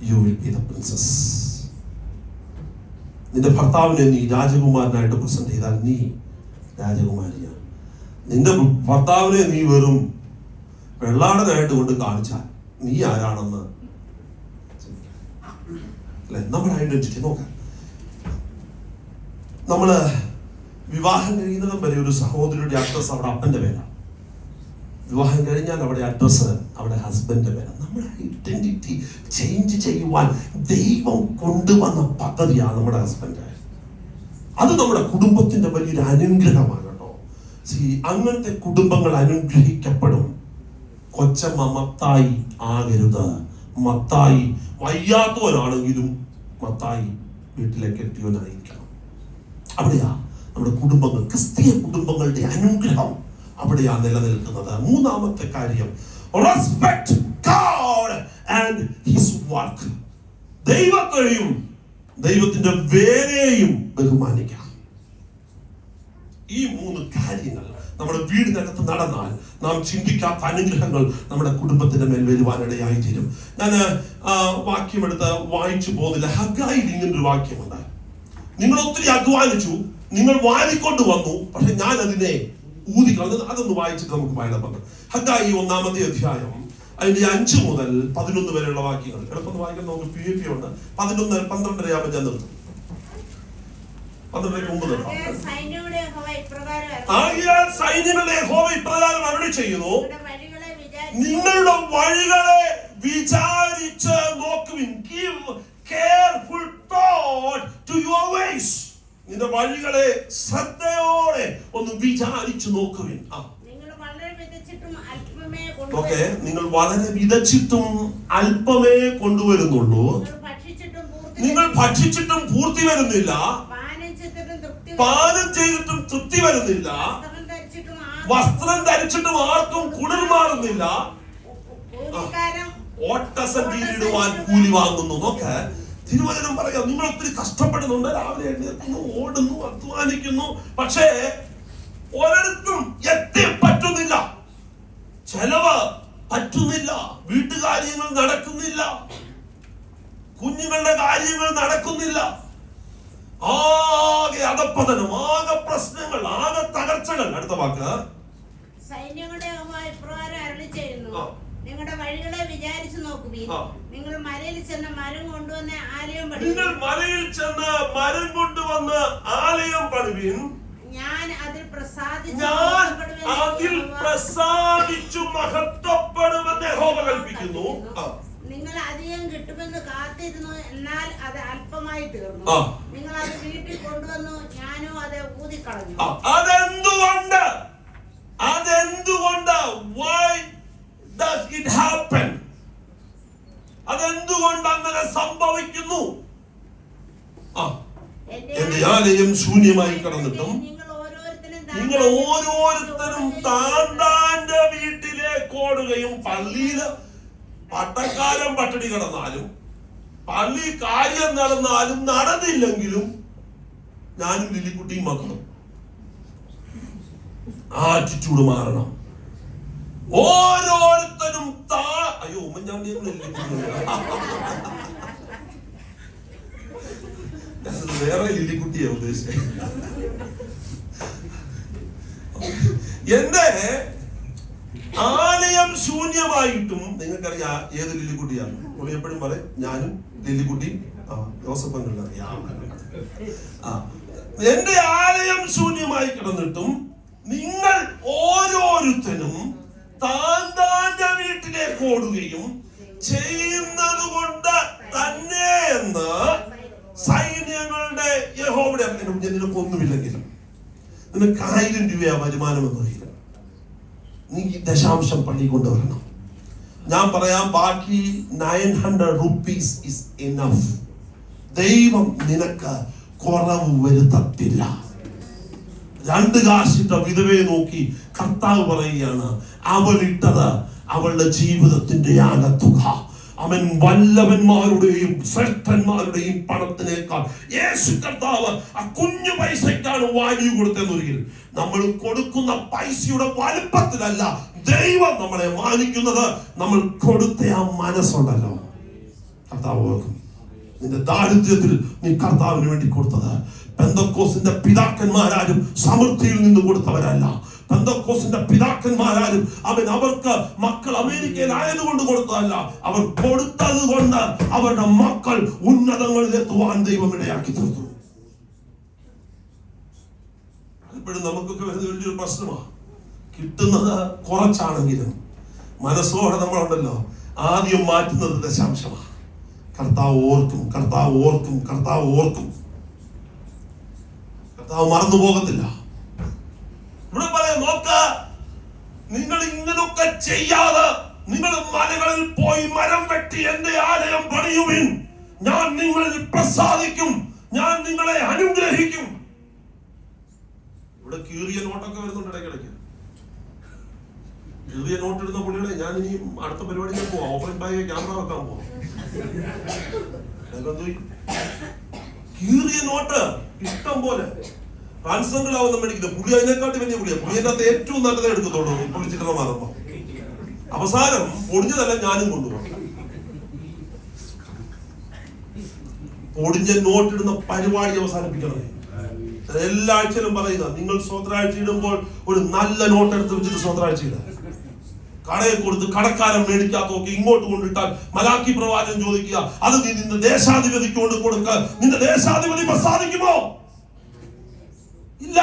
you will be the prince's. നിന്റെ ഭർത്താവിനെ നീ രാജകുമാരനായിട്ട് പ്രസന്റ് ചെയ്താൽ നീ രാജകുമാരിയാണ്. നിന്റെ ഭർത്താവിനെ നീ വെറും വെള്ളാടനായിട്ട് കൊണ്ട് കാണിച്ചാൽ നീ ആരാണെന്ന് അല്ലെ നമ്മുടെ ഐഡന്റിറ്റി നോക്കാം. നമ്മള് വിവാഹം കഴിയുന്നിടം വരെ ഒരു സഹോദരിയുടെ അഡ്രസ് അവിടെ അപ്പന്റെ പേരാണ്. വിവാഹം കഴിഞ്ഞാൽ അവിടെ അഡ്രസ് അവിടെ ഹസ്ബൻഡിന്റെ പേരാണ്. നമ്മുടെ ഐഡന്റിറ്റി ചേഞ്ച് ചെയ്യുവാൻ ദൈവം കൊണ്ടുവന്ന പദ്ധതിയാണ് നമ്മുടെ ഹസ്ബൻഡ്. അത് നമ്മുടെ കുടുംബത്തിന്റെ വലിയൊരു അനുഗ്രഹമാണ് കേട്ടോ. അങ്ങനത്തെ കുടുംബങ്ങൾ അനുഗ്രഹിക്കപ്പെടും. കൊച്ചമ്മ മത്തായി ആകരുത്. മത്തായി വയ്യാത്തവനാണെങ്കിലും മത്തായി വീട്ടിലേക്ക് എത്തിയവനായിരിക്കണം. അവിടെയാ നമ്മുടെ കുടുംബങ്ങൾ, ക്രിസ്തീയ കുടുംബങ്ങളുടെ അനുഗ്രഹം അവിടെയാ നിലനിൽക്കുന്നത്. മൂന്നാമത്തെ കാര്യം, respect God and his work. ദൈവത്തെയും ദൈവത്തിന്റെ വേലയെയും ബഹുമാനിക്കാം. ഈ മൂന്ന് കാര്യങ്ങൾ നമ്മുടെ വീടിനകത്ത് നടന്നാൽ നാം ചിന്തിക്കാത്ത അനുഗ്രഹങ്ങൾ നമ്മുടെ കുടുംബത്തിന്റെ മേൽ വരുവാനിടയായി തീരും. ഞാൻ വാക്യമെടുത്ത് വായിച്ചു പോകുന്നില്ല. ഹഗ്ഗായിൽ ഇങ്ങനൊരു വാക്യമുണ്ട്. നിങ്ങൾ ഒത്തിരി അധ്വാനിച്ചു, നിങ്ങൾ വാരിക്കൊണ്ട് വന്നു, പക്ഷെ ഞാൻ അതിനെ ഊതിക്കളഞ്ഞത്. അതൊന്ന് വായിച്ചിട്ട് നമുക്ക് വായിടാം. ഹഗ്ഗായി 1-ാമത്തെ അധ്യായം അതിന്റെ 5 മുതൽ 11 വരെയുള്ള വാക്യങ്ങൾ എളുപ്പം വായിക്കാൻ നമുക്ക് PAP ഉണ്ട്. 11-12 ആകുമ്പോൾ ഞാൻ നിർത്തും. 12 സൈന്യങ്ങളുടെ യഹോവ ഇപ്രകാരം അരുളി ചെയ്യുന്നു, നിങ്ങളുടെ വഴികളെ വിചാരിച്ച് നോക്കുവിൻ. Give careful thought to your ways. നിന്റെ വഴികളെ ശ്രദ്ധയോടെ ഒന്ന് വിചാരിച്ചു നോക്കുവിൻ. നിങ്ങൾ വളരെ വിതച്ചിട്ടും അല്പമേ കൊണ്ടുവരുന്നുള്ളൂ. നിങ്ങൾ ഭക്ഷിച്ചിട്ടും പൂർത്തി വരുന്നില്ല, പാനം ചെയ്തിട്ടും തൃപ്തി വരുന്നില്ല, വസ്ത്രം ധരിച്ചിട്ടും ആർക്കും കുളിർമാറുന്നില്ല, ഓട്ടസഞ്ചിയിലിടുവാൻ കൂലി വാങ്ങുന്നു. നോക്ക്, തിരുവചനം പറയാം, നിങ്ങൾ ഒത്തിരി കഷ്ടപ്പെടുന്നുണ്ട്, രാവിലെ എഴുന്നേൽക്കുന്നു, ഓടുന്നു, അധ്വാനിക്കുന്നു, പക്ഷേ ഒരിടത്തും എത്തിപ്പറ്റുന്നില്ല. ചെലവ് പറ്റുന്നില്ല, വീട്ടുകാര്യങ്ങൾ നടക്കുന്നില്ല, കുഞ്ഞുങ്ങളുടെ കാര്യങ്ങൾ നടക്കുന്നില്ല. ആകെ അധപ്പതനം, ആകെ പ്രശ്നങ്ങൾ, ആകെ തകർച്ചകൾ. അടുത്ത വാക്ക്, സൈന്യങ്ങളുടെ ഇപ്രകാരം അരുളി ചെയ്യുന്നു, നിങ്ങളുടെ വഴികളെ വിചാരിച്ചു നോക്കുവിൻ. നിങ്ങൾ മലയിൽ ചെന്ന് മരം കൊണ്ടുവന്ന് ആലയം പണിവിൻ. ഞാൻ അതിൽ പ്രസാദിച്ചു മഹത്വപ്പെടുമെന്ന് യഹോവ കൽപ്പിക്കുന്നു. നിങ്ങൾ അധികം കിട്ടുമെന്ന് കാത്തിരുന്നു, എന്നാൽ അത് അല്പമായി തീർന്നു. നിങ്ങൾ അത് വീട്ടിൽ കൊണ്ടുവന്നു, ഞാനോ അത് ഊതിക്കളഞ്ഞു. അതെന്തുകൊണ്ട്? Why does it happen? അതെന്തുകൊണ്ട് അങ്ങനെ സംഭവിക്കുന്നു? എന്റെ ആലയം ശൂന്യമായി കിടന്നിട്ടും നിങ്ങൾ ഓരോരുത്തരും താന്താന്റെ വീട്ടിലേക്ക് ഓടുകയും, പള്ളിയില് പട്ടക്കാലം പട്ടിണി കിടന്നാലും പള്ളി കാര്യം നടന്നാലും നടന്നില്ലെങ്കിലും ഞാനും ലില്ലിക്കുട്ടിയും മക്കളും ആറ്റിറ്റ്യൂഡ് മാറണം. ഓരോരുത്തരും അയ്യോ ഉമ്മൻചാണ്ടിയും വേറെ ലില്ലിക്കുട്ടിയെ ഉദ്ദേശിച്ചത്. എന്റെ ആലയം ശൂന്യമായിട്ടും നിങ്ങൾക്കറിയാം ഏത് ലില്ലിക്കുട്ടിയാണ്. എപ്പോഴും പറയും ഞാനും ലില്ലിക്കുട്ടിയും ജോസഫങ്ങളും അറിയാം. എന്റെ ആലയം ശൂന്യമായി കിടന്നിട്ടും നിങ്ങൾ ഓരോരുത്തരും താന്താന്റെ വീട്ടിലേക്ക് ഓടുകയും ചെയ്യുന്നത് കൊണ്ട് തന്നെ എന്ന് സൈന്യങ്ങളുടെ യഹോവയുടെ. നിനക്കൊന്നുമില്ലെങ്കിലും നിനക്ക് 1000 രൂപയാ വരുമാനം എന്ന് പറയില്ല, നീ ദശാംശം പള്ളി കൊണ്ടുവരണം. ഞാൻ പറയാം, ബാക്കി 900 rupees is enough. ദൈവം നിനക്ക് കുറവ് വരുത്തത്തില്ല. 2 കാശിട്ട വിധവയെ നോക്കി കർത്താവ് പറയുകയാണ്, അവളിട്ടത് അവളുടെ ജീവിതത്തിന്റെ ആകത്തുക. അവൻ വല്ലവന്മാരുടെയും ശ്രേഷ്ഠന്മാരുടെയും പണത്തിനേക്കാൾ യേശു കർത്താവ് ആ കുഞ്ഞു പൈസക്കാണ് വാല്യൂ കൊടുത്തെന്നൊരിക്കൽ. നമ്മൾ കൊടുക്കുന്ന പൈസയുടെ വലുപ്പത്തിലല്ല ദൈവം നമ്മളെ മാനിക്കുന്നത്, നമ്മൾ കൊടുത്ത ആ മനസ്സുണ്ടല്ലോ. കർത്താവ് ഓർക്കും, നിന്റെ ദാരിദ്ര്യത്തിൽ നീ കർത്താവിന് വേണ്ടി കൊടുത്തത്. പെന്തക്കോസ്തിന്റെ പിതാക്കന്മാരാരും സമൃദ്ധിയിൽ നിന്ന് കൊടുത്തവരല്ല. പെന്തക്കോസ്തിന്റെ പിതാക്കന്മാരാരും അവർക്ക് മക്കൾ അമേരിക്കയിലായതുകൊണ്ട് കൊടുത്തതല്ല. അവർ കൊടുത്തത് കൊണ്ട് അവരുടെ മക്കൾ ഉന്നതങ്ങളിൽ എത്തുവാൻ ദൈവം ഇടയാക്കി തീർത്തു. പലപ്പോഴും നമുക്കൊക്കെ വരുന്ന വലിയൊരു പ്രശ്നമാണ്, കിട്ടുന്നത് കുറച്ചാണെങ്കിലും മനസ്സോടെ നമ്മളുണ്ടല്ലോ ആദ്യം മാറ്റുന്നത് ദശാംശമാണ്. കർത്താവ് ഓർക്കും, കർത്താവ് ഓർക്കും, കർത്താവ് ഓർക്കും. കർത്താവ് മറന്നു പോകത്തില്ല. ഇവിടെ പറയാം, നോക്ക, നിങ്ങൾ ഇങ്ങനൊക്കെ ചെയ്യാതെ നിങ്ങൾ മലകളിൽ പോയി മരം വെട്ടി എന്റെ ആലയം പണിയുവിൻ, ഞാൻ നിങ്ങളിൽ പ്രസാദിക്കും, ഞാൻ നിങ്ങളെ അനുഗ്രഹിക്കും. ഇവിടെ കീറിയ നോട്ടൊക്കെ വരുന്നുണ്ട് ഇടയ്ക്കിടയ്ക്ക്. കീറിയ നോട്ട് ഇടുന്ന പുള്ളികളെ ഞാൻ ഇനിയും അടുത്ത പരിപാടിക്ക് പോവാം, ഓപ്പൺ ബാഗ് ക്യാമറ വെക്കാൻ പോവാം. കീറിയ നോട്ട് ഇഷ്ടം പോലെ ട്രാൻസ്ജെൻഡറാവുന്ന മേടിക്കുന്നത്. പുള്ളി അതിനെക്കാട്ടി വലിയ പുള്ളിയാണ്. പുള്ളി അതിന്റെ അകത്ത് ഏറ്റവും നല്ലതേ എടുക്കത്തുള്ളൂ. പൊളിച്ചിട്ട് മാറുമ്പോ അവസാനം പൊടിഞ്ഞതല്ല ഞാനും കൊണ്ടുപോകും. പൊടിഞ്ഞ നോട്ടിടുന്ന പരിപാടി അവസാനിപ്പിക്കണമേ. എല്ലാ ആഴ്ചയിലും പറയുക, നിങ്ങൾ സ്വതന്ത്രാഴ്ച ഇടുമ്പോൾ ഒരു നല്ല നോട്ട് എടുത്ത് വെച്ചിട്ട് സ്വതന്ത്രാഴ്ച ഇടുക. കടയിൽ കൊടുത്ത് കടക്കാരൻ മേടിക്കാത്തൊക്കെ ഇങ്ങോട്ട് കൊണ്ടിട്ടാൽ മലാക്കി പ്രവാചകൻ ചോദിക്കുക, അത് നീ നിന്റെ ദേശാധിപതിക്ക് കൊണ്ട് കൊടുക്ക, നിന്റെ ദേശാധിപതി പ്രസാദിക്കുമോ? ഇല്ല.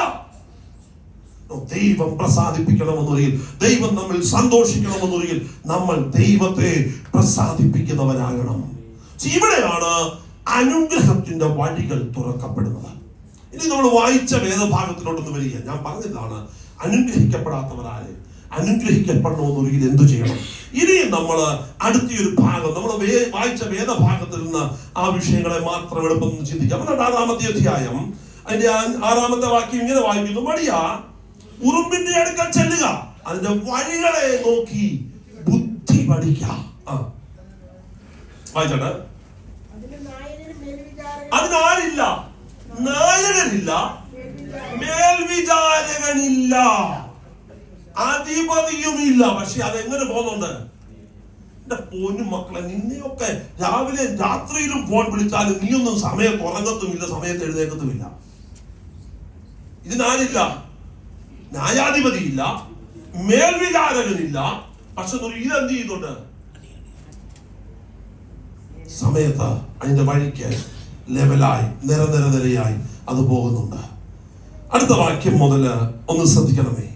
ദൈവം പ്രസാദിപ്പിക്കണമെന്നൊരിക്കൽ, ദൈവം നമ്മിൽ സന്തോഷിക്കണമെന്നൊരിക്കൽ നമ്മൾ ദൈവത്തെ പ്രസാദിപ്പിക്കുന്നവരാകണം. ഇവിടെയാണ് അനുഗ്രഹത്തിന്റെ വഴികൾ തുറക്കപ്പെടുന്നത്. ഇനി നമ്മൾ വായിച്ച വേദഭാഗത്തിലോട്ടൊന്ന് വരിക. ഞാൻ പറഞ്ഞതാണ്, അനുഗ്രഹിക്കപ്പെടാത്തവരാരെ അനുഗ്രഹിക്കപ്പെടണമെന്നൊരിക്കൽ എന്തു ചെയ്യണം. ഇനിയും നമ്മൾ അടുത്തൊരു ഭാഗം നമ്മൾ വായിച്ച വേദഭാഗത്തിൽ നിന്ന് ആ വിഷയങ്ങളെ മാത്രം എളുപ്പം ചിന്തിക്കാം. 6-ാമത്തെ അധ്യായം അതിന്റെ 6-ാമത്തെ വാക്യം ഇങ്ങനെ വായിക്കുന്നു: മടിയ ഉറുമ്പിന്റെ അടുക്കൽ ചെല്ലുക, അതിന്റെ വഴികളെ നോക്കി ബുദ്ധി പഠിക്കുക. വായിച്ചോട്ടെ. അതിനാരില്ല, നായകനില്ല, മേൽവിചാരകനില്ല, അധിപതിയുമില്ല. പക്ഷെ അതെങ്ങനെ പോകുന്നുണ്ട്? എന്റെ പൊന്നു മക്കളെ, നിന്നെയൊക്കെ രാവിലെ രാത്രിയിലും ഫോൺ വിളിച്ചാലും നീയൊന്നും സമയത്ത് ഉറങ്ങത്തുമില്ല, സമയത്ത് എഴുന്നേക്കത്തുമില്ല. ഇതിനാരില്ല, ന്യായാധിപതിയില്ല, മേൽവിചാരകനില്ല. പക്ഷെ ഇതെന്ത് ചെയ്യുന്നുണ്ട്? സമയത്ത് അതിന്റെ വഴിക്ക് ലെവലായി നിരയായി അത് പോകുന്നുണ്ട്. അടുത്ത വാക്യം മുതല് ഒന്ന് ശ്രദ്ധിക്കണമേ.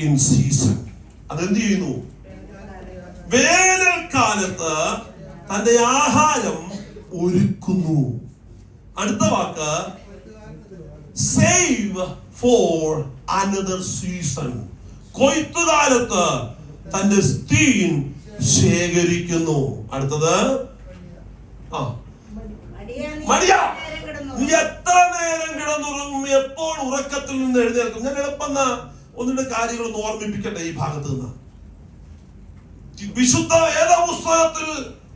ഇൻ സീസൺ, അതെന്ത് ചെയ്യുന്നു? വേനൽക്കാലത്ത് തന്റെ ആഹാരം ഒരുക്കുന്നു. അടുത്ത വാക്ക് സേവ് ഫോർ അനദർ സീസൺ, കൊയ്ത്തുകാലത്ത് തന്റെ സ്ഥീൻ ശേഖരിക്കുന്നു. അടുത്തത് മടിയാ, നീ എത്ര നേരം കിടന്നുറങ്ങും, എപ്പോൾ ഉറക്കത്തിൽ നിന്ന് എഴുന്നേൽക്കും? ഞാൻ എളുപ്പം ഒന്നിന്റെ കാര്യങ്ങളൊന്ന് ഓർമ്മിപ്പിക്കട്ടെ ഈ ഭാഗത്ത് നിന്ന്. വിശുദ്ധ വേദപുസ്തകത്തിൽ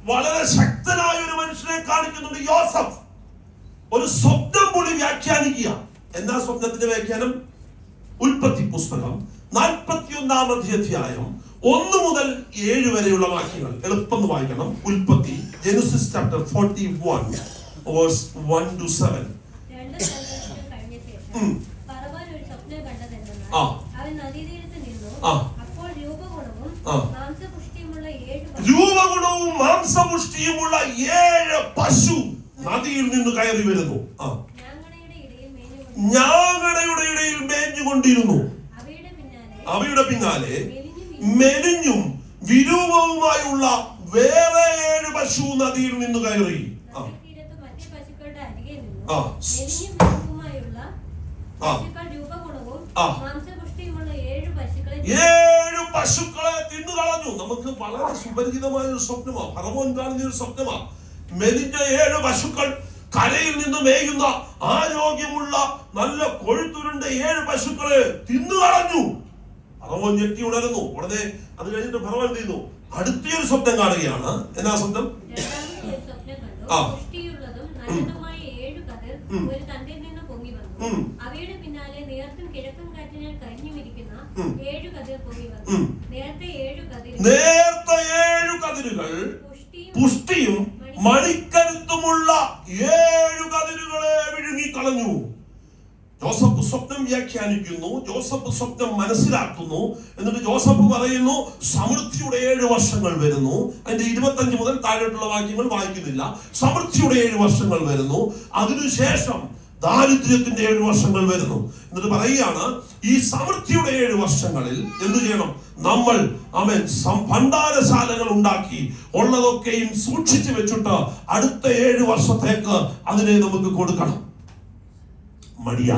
വളരെ ശക്തനായ ഒരു മനുഷ്യനെ കാണിക്കുന്നുണ്ട്, യോസഫ്. ഒരു സ്വപ്നം കൂടി വ്യാഖ്യാനിക്കുക. എന്താ സ്വപ്നത്തിന്റെ വ്യാഖ്യാനം? ഉൽപ്പത്തി പുസ്തകം 41-ാമത്തെ അധ്യായം 1 മുതൽ 7 വരെയുള്ള വാക്യങ്ങൾ എളുപ്പം വായിക്കണം. ഉൽപ്പത്തി, ജെനസിസ് ചാപ്റ്റർ 41 verse 1 to 7. രൂപഗുണവും മാംസപുഷ്ടിയുമുള്ള 7 പശു നദിയിൽ നിന്ന് കയറി വരുന്നു. ഞാങ്ങണയുടെ ഇടയിൽ മേഞ്ഞുകൊണ്ടിരുന്നു. അവയുടെ പിന്നാലെ മെലിഞ്ഞും വിരൂപവുമായുള്ള വേറെ 7 പശു നദിയിൽ നിന്ന് കയറി. 7 പശുക്കളെ തിന്നു കളഞ്ഞു. നമുക്ക് വളരെ സുപരിചിതമായ ഒരു സ്വപ്നമാണ്, ഫറവോൻ കാണുന്ന ഒരു സ്വപ്നമാണ്. മെലിഞ്ഞ 7 പശുക്കൾ, കരയിൽ നിന്ന് മേയുന്ന ആരോഗ്യമുള്ള നല്ല കൊഴുത്തുരുണ്ട 7 പശുക്കളെ തിന്നു കളഞ്ഞു. ഫറവോൻ ഞെട്ടി ഉണരുന്നു. ഉടനെ അത് കഴിഞ്ഞിട്ട് ഫറവോൻ എന്ത് ചെയ്യുന്നു? അടുത്തൊരു സ്വപ്നം കാണുകയാണ്. എന്നാ സ്വപ്നം? അവയുടെ പിന്നാലെ നേർത്തും കിഴക്കും കാറ്റിനാൽ കരിഞ്ഞുമിരിക്കുന്ന 7 കതിർ പൊങ്ങി വന്നു. നേർത്ത 7 കതിരുകൾ പുഷ്ടിയും മണിക്കരുത്തുമുള്ള 7 കതിരുകളെ വിഴുങ്ങിക്കളഞ്ഞു. ജോസഫ് സ്വപ്നം വ്യാഖ്യാനിക്കുന്നു, ജോസഫ് സ്വപ്നം മനസ്സിലാക്കുന്നു. എന്നിട്ട് ജോസഫ് പറയുന്നു സമൃദ്ധിയുടെ 7 വർഷങ്ങൾ വരുന്നു. അതിന്റെ 25 മുതൽ താഴോട്ടുള്ള വാക്യങ്ങൾ വായിക്കുന്നില്ല. സമൃദ്ധിയുടെ 7 വർഷങ്ങൾ വരുന്നു. അതിനുശേഷം ദാരിദ്ര്യത്തിന്റെ 7 വർഷങ്ങൾ വരുന്നു. എന്നിട്ട് പറയുകയാണ് ഈ സമൃദ്ധിയുടെ 7 വർഷങ്ങളിൽ എന്ത് ചെയ്യണം? നമ്മൾ ഭണ്ഡാരശാലകൾ ഉണ്ടാക്കി ഉള്ളതൊക്കെയും സൂക്ഷിച്ചു വെച്ചിട്ട് അടുത്ത 7 വർഷത്തേക്ക് അതിനെ നമുക്ക് കൊടുക്കണം. മടിയ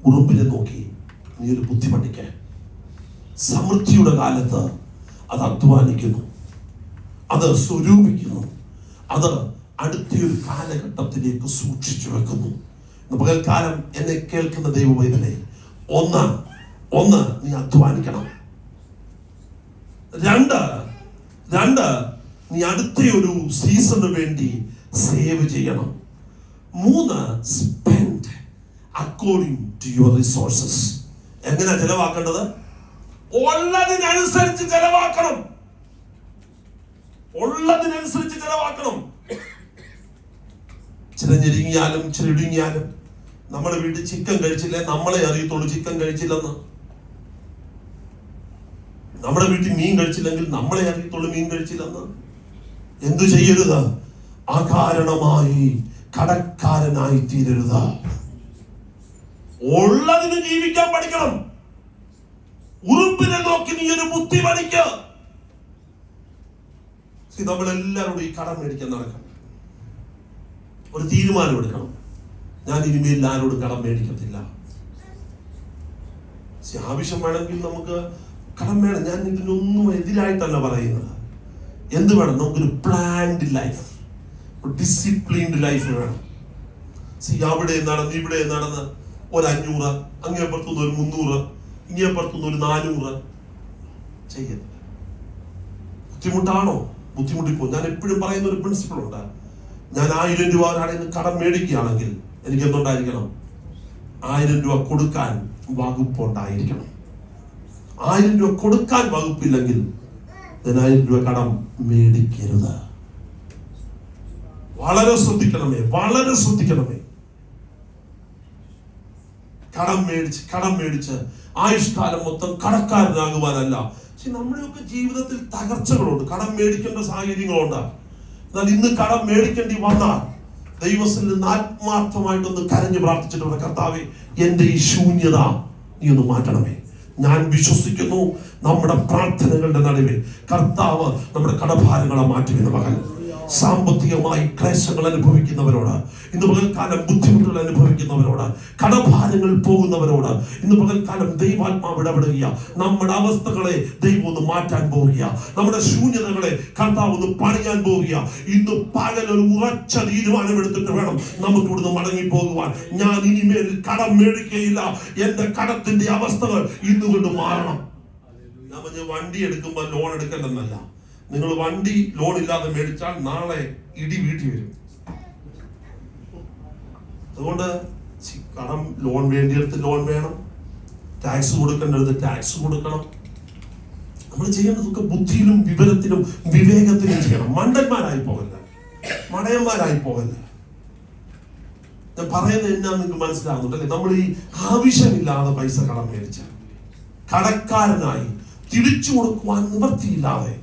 ഉറുമ്പിനെ നോക്കി നീ ഒരു ബുദ്ധി പഠിക്ക. സമൃദ്ധിയുടെ കാലത്ത് അത് അധ്വാനിക്കുന്നു, അത് സ്വരൂപിക്കുന്നു, അത് അടുത്തൊരു കാലഘട്ടത്തിലേക്ക് സൂക്ഷിച്ചു വെക്കുന്നു. പകൽക്കാലം എന്നെ കേൾക്കുന്ന ദൈവവൈതലേ, ഒന്ന് നീ അധ്വാനിക്കണം. രണ്ട് നീ അടുത്ത ഒരു സീസണിന് വേണ്ടി സേവ് ചെയ്യണം. 3 spend according to your resources. എങ്ങനെ ചെലവാക്കേണ്ടത്? ഉള്ളതിനനുസരിച്ച് ചെലവാക്കണം. ചിരഞ്ഞിരിങ്ങിയാലും ചിരിടുങ്ങിയാലും നമ്മുടെ വീട്ടിൽ ചിക്കൻ കഴിച്ചില്ലേ നമ്മളെ അറിയത്തുള്ളൂ ചിക്കൻ കഴിച്ചില്ലെന്ന്. നമ്മുടെ വീട്ടിൽ മീൻ കഴിച്ചില്ലെങ്കിൽ നമ്മളെ അറിയത്തുള്ളൂ മീൻ കഴിച്ചില്ലെന്ന്. എന്തു ചെയ്യരുത്? അകാരണമായി കടക്കാരനായി തീരരുത്. ഉള്ളതിന് ജീവിക്കാൻ പഠിക്കണം. ഉറുമ്പിനെ നോക്കി നീ ഒരു ബുദ്ധി പഠിക്ക. നമ്മളെല്ലാവരോടും ഈ കടം മേടിക്കാൻ നടക്കണം. ഒരു തീരുമാനം എടുക്കണം, ഞാൻ ഇനിമേൽ ആരോടും കടം മേടിക്കത്തില്ല. ആവശ്യം വേണമെങ്കിൽ നമുക്ക് കടം വേണം. ഞാൻ ഇതിനൊന്നും എതിരായിട്ടല്ല പറയുന്നത്. എന്ത് വേണം? നമുക്കൊരു പ്ലാൻഡ് ലൈഫ്, ഡിസിപ്ലിൻഡ് ലൈഫ് വേണം. അവിടെ നടന്ന് ഇവിടെ നടന്ന് ഒരു 500, അങ്ങേപ്പുറത്തുനിന്ന് ഒരു 300, ഇങ്ങേപ്പുറത്തുനിന്ന് ഒരു 400 ചെയ്യരുത്. ബുദ്ധിമുട്ടാണോ? ബുദ്ധിമുട്ടിപ്പോ. ഞാൻ എപ്പോഴും പറയുന്ന ഒരു പ്രിൻസിപ്പിൾ ഉണ്ട്. ഞാൻ 1000 രൂപ ഒരാളെ കടം മേടിക്കുകയാണെങ്കിൽ എനിക്ക് എന്തുണ്ടായിരിക്കണം? 1000 രൂപ കൊടുക്കാൻ വകുപ്പുണ്ടായിരിക്കണം. 1000 രൂപ കൊടുക്കാൻ വകുപ്പില്ലെങ്കിൽ 1000 രൂപ കടം മേടിക്കരുത്. വളരെ ശ്രദ്ധിക്കണമേ. കടം മേടിച്ച് ആയുഷ്കാലം മൊത്തം കടക്കാരനാകുവാനല്ല. പക്ഷെ നമ്മുടെയൊക്കെ ജീവിതത്തിൽ തകർച്ചകളുണ്ട്, കടം മേടിക്കേണ്ട സാഹചര്യങ്ങളുണ്ട്. എന്നാൽ ഇന്ന് കടം മേടിക്കേണ്ടി വന്നാൽ ദൈവത്തിൽ നിന്ന് ആത്മാർത്ഥമായിട്ടൊന്ന് കരഞ്ഞു പ്രാർത്ഥിച്ചിട്ട്, കർത്താവേ, എന്റെ ഈ ശൂന്യത നീ ഒന്ന് മാറ്റണമേ. ഞാൻ വിശ്വസിക്കുന്നു നമ്മുടെ പ്രാർത്ഥനകളുടെ നടുവിൽ കർത്താവ് നമ്മുടെ കടഭാരങ്ങളെ മാറ്റുമെന്ന്. മകൻ സാമ്പത്തികമായി ക്ലേശങ്ങൾ അനുഭവിക്കുന്നവരോട്, ഇന്ന് പകൽക്കാലം ബുദ്ധിമുട്ടുകൾ അനുഭവിക്കുന്നവരോട്, കടഭാരങ്ങൾ പോകുന്നവരോട് ഇന്ന് പകൽക്കാലം ദൈവാത്മാവ് ഇടപെടുക. നമ്മുടെ അവസ്ഥകളെ ദൈവം ഒന്ന് മാറ്റാൻ പോവുക. നമ്മുടെ ശൂന്യതകളെ കർത്താവ് ഒന്ന് പണിയാൻ പോവുക. ഇന്ന് പകൽ ഒരു ഉറച്ച തീരുമാനം എടുത്തിട്ട് വേണം നമുക്ക് ഇവിടുന്ന് മടങ്ങി പോകുവാൻ. ഞാൻ ഇനിമേൽ കടം മേടിക്കുകയില്ല. എന്റെ കടത്തിന്റെ അവസ്ഥകൾ ഇന്നുകൊണ്ട് മാറണം. വണ്ടി എടുക്കുമ്പോൾ ലോൺ എടുക്കണ്ടെന്നല്ല. നിങ്ങൾ വണ്ടി ലോൺ ഇല്ലാതെ മേടിച്ചാൽ നാളെ ഇടി വീട്ടിൽ വരും. അതുകൊണ്ട് കടം ലോൺ വേണ്ടിയെടുത്ത് ലോൺ വേണം, ടാക്സ് കൊടുക്കേണ്ടടുത്ത് ടാക്സ് കൊടുക്കണം. നമ്മൾ ചെയ്യേണ്ടതൊക്കെ ബുദ്ധിയിലും വിവരത്തിലും വിവേകത്തിലും ചെയ്യണം. മണ്ടന്മാരായി പോകല്ല, മടയന്മാരായി പോകല്ല. ഞാൻ പറയുന്നത് എന്നാ നിങ്ങൾക്ക് മനസ്സിലാകുന്നുണ്ടല്ലേ? നമ്മൾ ഈ ആവശ്യമില്ലാതെ പൈസ കടം മേടിച്ച കടക്കാരനായി തിരിച്ചു കൊടുക്കുവാൻ നിവൃത്തിയില്ലാതെ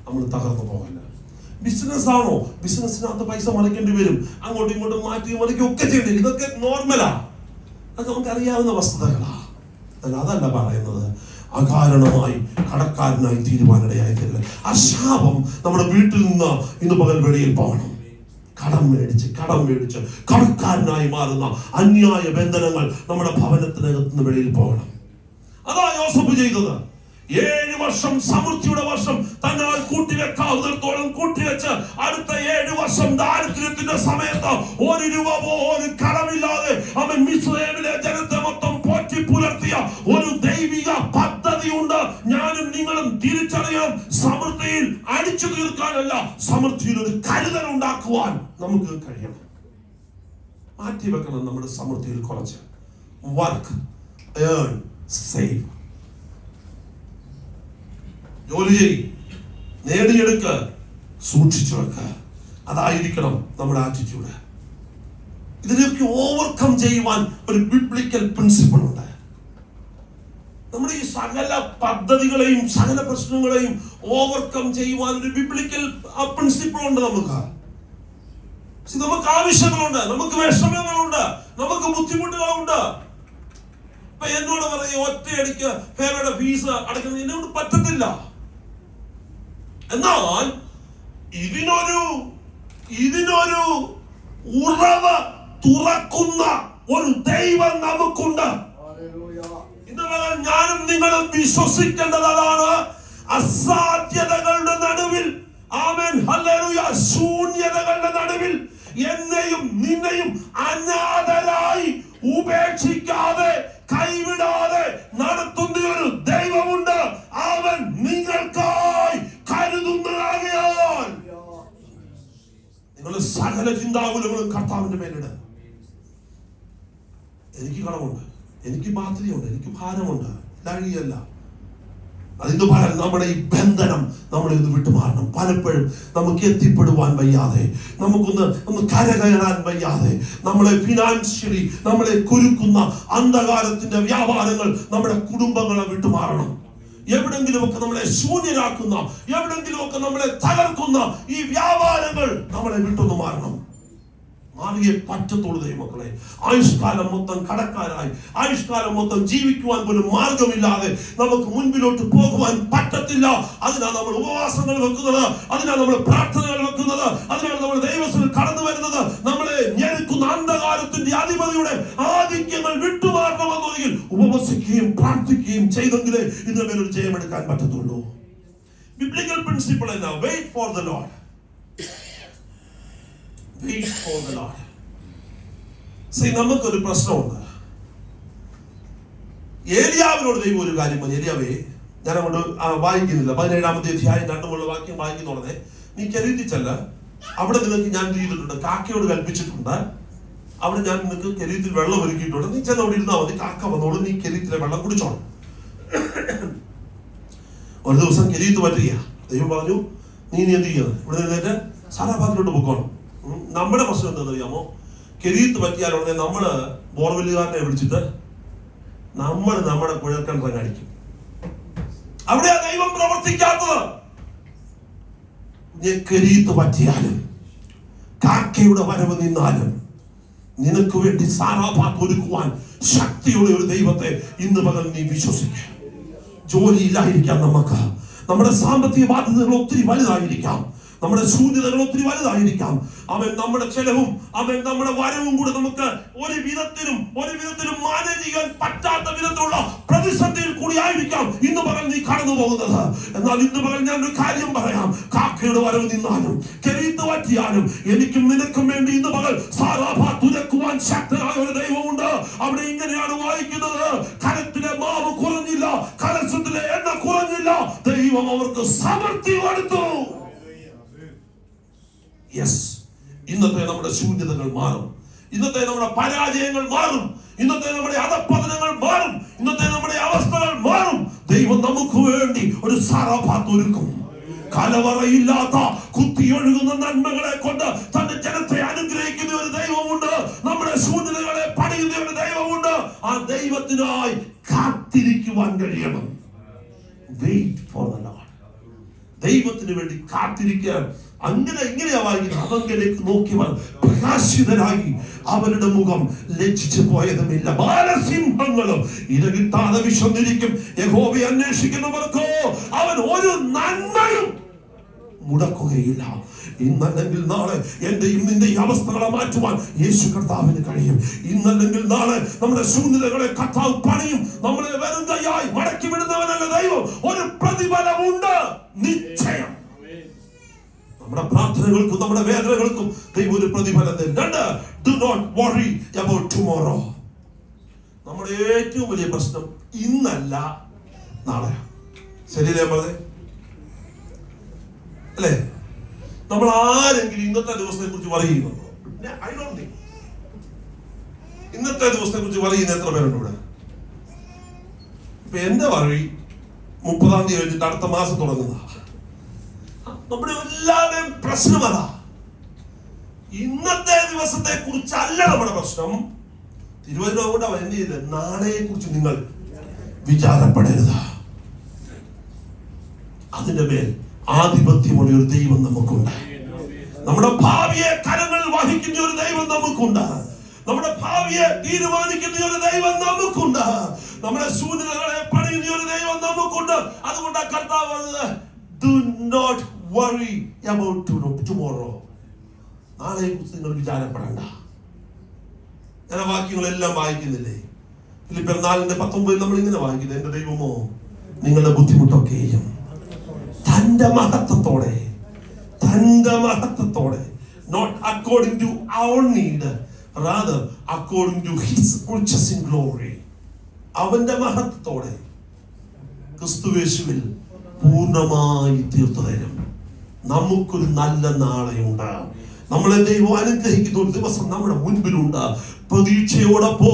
നമ്മൾ തകർന്നു പോകല്ല. ബിസിനസ് ആണോ? ബിസിനസ്സിനകത്ത് പൈസ മറിക്കേണ്ടി വരും, അങ്ങോട്ടും ഇങ്ങോട്ടും മാറ്റി മറിക്കുക ഒക്കെ ചെയ്യേണ്ടി വരും. ഇതൊക്കെ നോർമലാ, അത് നമുക്കറിയാവുന്ന വസ്തുതകളാ. അതല്ല പറയുന്നത്. അകാരണമായി കടക്കാരനായി തീരുമാനടയായിട്ടില്ല. ആ ശാപം നമ്മുടെ വീട്ടിൽ നിന്ന് ഇന്ന് പകൽ വെളിയിൽ പോകണം. കടം മേടിച്ച് കടക്കാരനായി മാറുന്ന അന്യായ ബന്ധനങ്ങൾ നമ്മുടെ ഭവനത്തിനകത്ത് നിന്ന് വെളിയിൽ പോകണം. അതാ യോസേഫ് ചെയ്തത്. 7 വർഷം സമൃദ്ധിയുടെ വർഷം തന്നാൽ കൂട്ടിവെക്കാവുന്നിടത്തോളം കൂട്ടിവെച്ച് അടുത്ത 7 വർഷം ദാരിദ്ര്യത്തിന്റെ സമയത്ത് 1 രൂപ പോലും കടമില്ലാതെ അവൻ മിസ്രയീമിലെ ജനത്തെ മൊത്തം പോറ്റി പുലർത്തിയ ഒരു ദൈവിക പദ്ധതിയുണ്ട്. ഞാനും നിങ്ങളും തിരിച്ചറിയണം. സമൃദ്ധിയിൽ അടിച്ചു തീർക്കാനല്ല, സമൃദ്ധിയിൽ ഒരു കരുതൽ ഉണ്ടാക്കുവാൻ നമുക്ക് കഴിയണം. മാറ്റിവെക്കണം നമ്മുടെ സമൃദ്ധിയിൽ കുറച്ച്. Work, earn, save. ജോലി ചെയ്, നേടിയെടുക്ക, സൂക്ഷിച്ചു വെക്ക. അതായിരിക്കണം നമ്മുടെ ആറ്റിറ്റ്യൂഡ്. ഇതിനൊക്കെ ഓവർകം ചെയ്യുവാൻ ഒരു ബിബ്ലിക്കൽ പ്രിൻസിപ്പിൾ ഉണ്ട്. നമ്മുടെ ഈ സകല പദ്ധതികളെയും സകല പ്രശ്നങ്ങളെയും ഓവർകം ചെയ്യുവാൻ ഒരു ബിബ്ലിക്കൽ പ്രിൻസിപ്പിൾ ഉണ്ട്. നമുക്ക് ആവശ്യങ്ങളുണ്ട്, നമുക്ക് വിഷമങ്ങളുണ്ട്, നമുക്ക് ബുദ്ധിമുട്ടുകളുണ്ട്. ഇപ്പൊ എന്നോട് പറയും ഒറ്റയടിക്ക് ഫേവയുടെ ഫീസ് അടയ്ക്കുന്നത് എന്നോട് പറ്റത്തില്ല. എന്നാൽ ഇതിനൊരു ഉറവ് തുറക്കുന്ന ഒരു ദൈവം നമുക്കുണ്ട്. ഞാനും നിങ്ങളും വിശ്വസിക്കേണ്ടത് അതാണ്. അസാധ്യതകളുടെ നടുവിൽ, ആമേൻ ഹല്ലേലൂയ, ശൂന്യതകളുടെ നടുവിൽ എന്നെയും നിന്നെയും അനാഥരായി ഉപേക്ഷിക്കാതെ കൈവിടാതെ നടത്തുന്ന ഒരു ദൈവമുണ്ട്. അവൻ നിങ്ങൾക്കായി കരുതുന്നതാകയാൽ നിങ്ങളുടെ സകല ചിന്താകുലങ്ങളും കർത്താവിന്റെ മേലിട്. എനിക്ക് കടമുണ്ട്, എനിക്ക് ബാധ്യതയുണ്ട്, എനിക്ക് ഭാരമുണ്ട്, ലഴിയല്ല. അതിന് പകരം നമ്മുടെ ഈ ബന്ധനം നമ്മളെ ഒന്ന് വിട്ടുമാറണം. പലപ്പോഴും നമുക്ക് എത്തിപ്പെടുവാൻ വയ്യാതെ, നമുക്കൊന്ന് കരകയറാൻ വയ്യാതെ, നമ്മളെ ഫിനാൻഷ്യലി നമ്മളെ കുരുക്കുന്ന അന്ധകാരത്തിന്റെ വ്യാപാരങ്ങൾ നമ്മുടെ കുടുംബങ്ങളെ വിട്ടുമാറണം. എവിടെങ്കിലുമൊക്കെ നമ്മളെ ശൂന്യരാക്കുന്ന, എവിടെങ്കിലുമൊക്കെ നമ്മളെ തകർക്കുന്ന ഈ വ്യാപാരങ്ങൾ നമ്മളെ വിട്ടൊന്ന് മാറണം. മാറിയേ പറ്റത്തുള്ളൂ ദൈവമക്കളെ. ആയുഷ്കാലം മൊത്തം കടക്കാരായി, ആയുഷ്കാലം മൊത്തം ജീവിക്കുവാൻ പോലും മാർഗമില്ലാതെ നമുക്ക് മുൻപിലോട്ട് പോകുവാൻ പറ്റത്തില്ല. അതിനാണ് നമ്മൾ ഉപവാസങ്ങൾ വെക്കുന്നത്, അതിനാണ് നമ്മൾ പ്രാർത്ഥനകൾ വെക്കുന്നത്, അതിനാണ് നമ്മൾ ദൈവത്തിൽ കടന്നു വരുന്നത്. നമ്മളെ ഞെരുക്കുന്ന അന്ധകാരത്തിന്റെ അധിപതിയുടെ ആധിക്യങ്ങൾ വിട്ടുമാറണമെന്നതിൽ ഉപവസിക്കുകയും പ്രാർത്ഥിക്കുകയും ചെയ്തെങ്കിലേ ഇതിന്റെ മേലൊരു ജയമെടുക്കാൻ പറ്റത്തുള്ളൂ. ബിബ്ലിക്കൽ പ്രിൻസിപ്പിൾ എന്നാ? Wait for the Lord. Wait for the Lord. See, നമുക്കൊരു പ്രശ്നമുണ്ട്. ഏലിയാവിനോട് ദൈവം ഒരു കാര്യം പറഞ്ഞു. ഏലിയാവേ, ഞാൻ അങ്ങോട്ട് വായിക്കുന്നില്ല, 17-ാമത്തെ അധ്യായം 2 വാക്യം വായിക്കുന്നുടനെ നീ കെരീത്തിച്ചല്ല, അവിടെ നിനക്ക് ഞാൻ ചെയ്തിട്ടുണ്ട്, കാക്കയോട് കൽപ്പിച്ചിട്ടുണ്ട്, അവിടെ ഞാൻ നിനക്ക് കെരീത്തിൽ വെള്ളം ഒരുക്കിയിട്ടുണ്ട്, നീ ചെന്ന് അവിടെ ഇരുന്നാൽ മതി, കാക്ക വന്നോളൂ, നീ കെരീത്തിലെ വെള്ളം കുടിച്ചോണം. ഒരു ദിവസം കെരീത്ത് പറ്റുക, ദൈവം പറഞ്ഞു നീ എന്ത് ചെയ്യുന്നത്, ഇവിടെ നിന്നിട്ട് സാരാഭാത്തിലോട്ട് പൊക്കോണം. നമ്മുടെ പ്രശ്നം എന്താണെന്നറിയാമോ? കെരീത്ത് പറ്റിയാലുടനെ നമ്മള് ബോർവെല്ലുകാരനെ വിളിച്ചിട്ട് നമ്മുടെ കുഴൽക്കിണർ കാണിക്കും. അവിടെയാ ദൈവം പ്രവർത്തിക്കാത്തത്. കെരീത്ത് പറ്റിയാലും കാക്കയുടെ വരവ് നിന്നാലും നിനക്ക് വേണ്ടി സാരാഭാത്ത് ഒരുക്കുവാൻ ശക്തിയുള്ള ഒരു ദൈവത്തെ ഇന്ന് പകൽ നീ വിശ്വസിക്കുക. ജോലിയില്ലായിരിക്കാം, നമ്മുടെ സാമ്പത്തിക ബാധ്യതകൾ ഒത്തിരി വലുതായിരിക്കാം, നമ്മുടെ ശൂന്യതകൾ ഒത്തിരി വലുതായിരിക്കാം. അവൻ നമ്മുടെ ചെലവും നമ്മുടെ വരവും കൂടെ നമുക്ക് ഒരു വിധത്തിലും മാനേജ് ചെയ്യാൻ പറ്റാത്ത വിധത്തിലുള്ള പ്രതിസന്ധിയിൽ കൂടി ആയിരിക്കാം ഇന്ന് പകൽ നീ കടന്നു പോകുന്നത്. എന്നാൽ ഇന്ന് പകൽ ഞാൻ ഒരു കാര്യം പറയാം. കാക്കയുടെ വരവ് നിന്നാലും കെരീത്ത് പറ്റിയാലും എനിക്കും നിനക്കും വേണ്ടി ഇന്ന് പകൽ സാരാഭാത്ത് തുരക്കുവാൻ ശക്തനായ ഒരു ദൈവമുണ്ട്. അവിടെ ഇങ്ങനെയാണ് വായിക്കുന്നത്, കലത്തിലെ മാവ് കുറഞ്ഞില്ല, കലശത്തിലെ എണ്ണ കുറഞ്ഞില്ല, ദൈവം അവർക്ക് സമൃദ്ധി കൊടുത്തു. യെസ്, ഇന്നത്തെ നമ്മുടെ ശൂന്യതകൾ മാറും, ഇന്നത്തെ നമ്മുടെ പരാജയങ്ങൾ മാറും, ഇന്നത്തെ നമ്മുടെ അധപ്പതനങ്ങൾ മാറും, ഇന്നത്തെ നമ്മുടെ അവസ്ഥകൾ മാറും. ദൈവം നമുക്ക് വേണ്ടി ഒരു സാരാഭാത്ത് ഒരുക്കും. കലവറയില്ലാത്ത കുത്തിയൊഴുകുന്ന നന്മകളെ കൊണ്ട് തന്റെ ജനത്തെ അനുഗ്രഹിക്കുന്ന ഒരു ദൈവമുണ്ട്. നമ്മുടെ ശൂന്യതകളെ പണിയുന്ന ഒരു ദൈവമുണ്ട്. ആ ദൈവത്തിനായി കാത്തിരിക്കുവാൻ കഴിയണം. Wait for the Lord. ദൈവത്തിന് വേണ്ടി കാത്തിരിക്കാൻ ഇങ്ങനെയാ വായിക്കുന്നത്. അവങ്കിലേക്ക് നോക്കിയവർ പ്രകാശിതരായി, അവരുടെ മുഖം ലജ്ജിച്ചു പോയതുമില്ല. ബാലസിംഹങ്ങളും ഇരകിട്ടാതെ വിശന്നിരിക്കും. യഹോവയെ അന്വേഷിക്കുന്നവർക്കോ അവൻ ഒരു നന്മയും മുടക്കുകയില്ല. ഇന്നല്ലെങ്കിൽ നാളെ എന്റെയും നിന്റെയും അവസ്ഥകളെ മാറ്റുവാൻ യേശു കർത്താവിന് കഴിയും. ഇന്നല്ലെങ്കിൽ നാളെ നമ്മുടെ ശൂന്യതകളെ കർത്താവ് പണിയും. നമ്മളെ വെറുതെയായി മടക്കി വിടുന്നവനല്ല ദൈവം. ഒരു പ്രതിഫലമുണ്ട് നിശ്ചയം. നമ്മുടെ പ്രാർത്ഥനകൾക്കും നമ്മുടെ വേദനകൾക്കും ദൈവം ഒരു പ്രതിഫലം തരും. Do not worry about tomorrow. നമ്മുടെ ഏറ്റവും വലിയ പ്രശ്നം ഇന്നല്ല നാളെ. ശരിയല്ലേ പറഞ്ഞേ? അല്ലേ? നമ്മൾ ആരെങ്കിലും ഇന്നത്തെ ദിവസത്തെ കുറിച്ച് പറയുന്നുണ്ടോ? I don't think. ഇന്നത്തെ ദിവസത്തെ കുറിച്ച് പറയുന്ന എത്ര പേരുണ്ട് ഇവിടെ? ഇപ്പൊ എന്റെ വഴി 30-ാം തീയതി കഴിഞ്ഞിട്ട് അടുത്ത മാസം തുടങ്ങുന്ന. നമ്മുടെ എല്ലാവരുടെയും പ്രശ്നം അതാ. ഇന്നത്തെ ദിവസത്തെ കുറിച്ചല്ല നമ്മുടെ പ്രശ്നം. തിരുവചനം കൊണ്ട് അവൻ എന്ത് ചെയ്ത്, നാളെയെ കുറിച്ച് നിങ്ങൾ വിചാരപ്പെടരുത്. അതിന്റെ മേൽ ആധിപത്യമുള്ള ഒരു ദൈവം നമുക്കുണ്ട്. നമ്മുടെ ഭാവിയെ കരങ്ങൾ വഹിക്കുന്ന ഒരു ദൈവം നമുക്കുണ്ട്. നമ്മുടെ ഭാവിയെ തീരുമാനിക്കുന്ന ഒരു ദൈവം നമുക്കുണ്ട്. നമ്മുടെ ശൂന്യതകളെ പണിയുന്ന ഒരു ദൈവം നമുക്കുണ്ട്. അതുകൊണ്ട് കർത്താവ് do not worry about tomorrow. നാളെയെ കുറിച്ച് നിങ്ങൾ വിചാരപ്പെടണ്ട. ഞാൻ വാക്യങ്ങളെല്ലാം വായിക്കുന്നില്ലേ? ഫിലിപ്പിയർ 4:19 നമ്മൾ ഇങ്ങനെ വായിക്കുന്നത്, എന്റെ ദൈവമോ നിങ്ങളുടെ ബുദ്ധിമുട്ടൊക്കെയും തന്റെ മഹത്വത്തോടെ not according to our need, rather according to his riches in glory, അവന്റെ മഹത്വത്തോടെ ക്രിസ്തുയേശുവിൽ പൂർണ്ണമായി തീർത്തു തരും. നമുക്കൊരു നല്ല നാളെയുണ്ട്. നമ്മളെ ദൈവം അനുഗ്രഹിക്കുന്ന ഒരു ദിവസം നമ്മുടെ മുൻപിലുണ്ട്. പ്രതീക്ഷയോടൊപ്പോ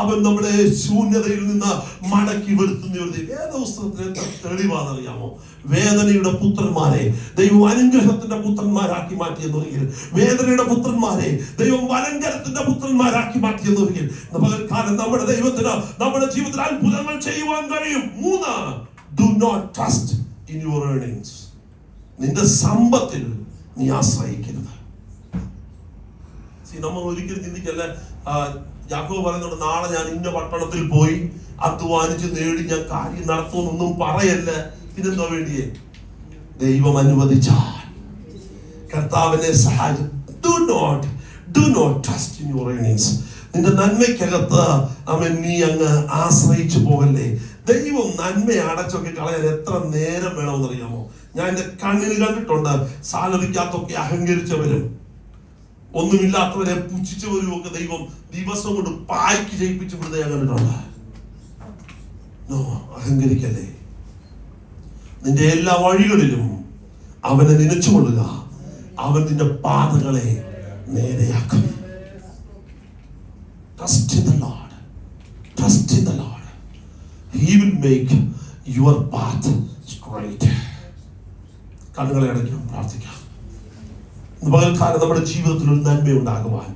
അവൻ നമ്മളെ ശൂന്യതയിൽ നിന്ന് മടക്കി വരുത്തുന്ന ഒരു വേദപുസ്തകത്തിൽ എത്ര തെളിവാണെന്നറിയാമോ? വേദനയുടെ പുത്രന്മാരെ ദൈവം അനുഗ്രഹത്തിന്റെ പുത്രന്മാരാക്കി മാറ്റിയെന്നൊരിക്കൽ, വേദനയുടെ പുത്രന്മാരെ ദൈവം വലങ്കരത്തിന്റെ പുത്രന്മാരാക്കി മാറ്റിയെന്നൊരിക്കൽ പകൽക്കാലം നമ്മുടെ ദൈവത്തിന് നമ്മുടെ ജീവിതത്തിൽ അത്ഭുതങ്ങൾ ചെയ്യുവാൻ കഴിയും. 3, do not trust in your earnings. നിന്റെ സമ്പത്തിൽ നീ ആശ്രയിക്കരുത്. നമ്മൾ ഒരിക്കലും ചിന്തിക്കല്ലേ, യാക്കോബ് പറയുന്നുണ്ട്, നാളെ ഞാൻ ഇന്ന പട്ടണത്തിൽ പോയി അധ്വാനിച്ച് നേടി ഞാൻ കാര്യം നടത്തുമെന്നൊന്നും പറയല്ല. പിന്നെന്താ വേണ്ടിയേ? ദൈവം അനുവദിച്ചാൽ കർത്താവിനെ സഹായിക്കും. Do not trust in your earnings. നിന്റെ നന്മയ്ക്കകത്ത് നീ അങ്ങ് ആശ്രയിച്ചു പോകല്ലേ. ദൈവം നന്മ അടച്ചൊക്കെ കളയാൻ എത്ര നേരം വേണമെന്നറിയാമോ? ഞാൻ എന്റെ കണ്ണിന് കണ്ടിട്ടുണ്ട്. സാലറിക്കകത്തൊക്കെ അഹങ്കരിച്ചവരും ഒന്നുമില്ലാത്തവരെ പുച്ഛിച്ചവരും ഒക്കെ ദൈവം ദിവസം കൊണ്ട് പായ്ക്ക് ചെയ്യിപ്പിച്ചു വിടുന്നത് ഞാൻ കണ്ടിട്ടുണ്ട്. അഹങ്കരിക്കല്ലേ. നിന്റെ എല്ലാ വഴികളിലും അവനെ നനച്ചുകൊള്ളുക. അവൻ നിന്റെ പാതകളെ നേരെയാക്കും. Trust in the Lord. Trust in the Lord. He will make your path straight. കണ്ണുകളെ അടയ്ക്കാം, പ്രാർത്ഥിക്കാം. പകൽക്കാലം നമ്മുടെ ജീവിതത്തിൽ ഒരു നന്മ ഉണ്ടാകുവാൻ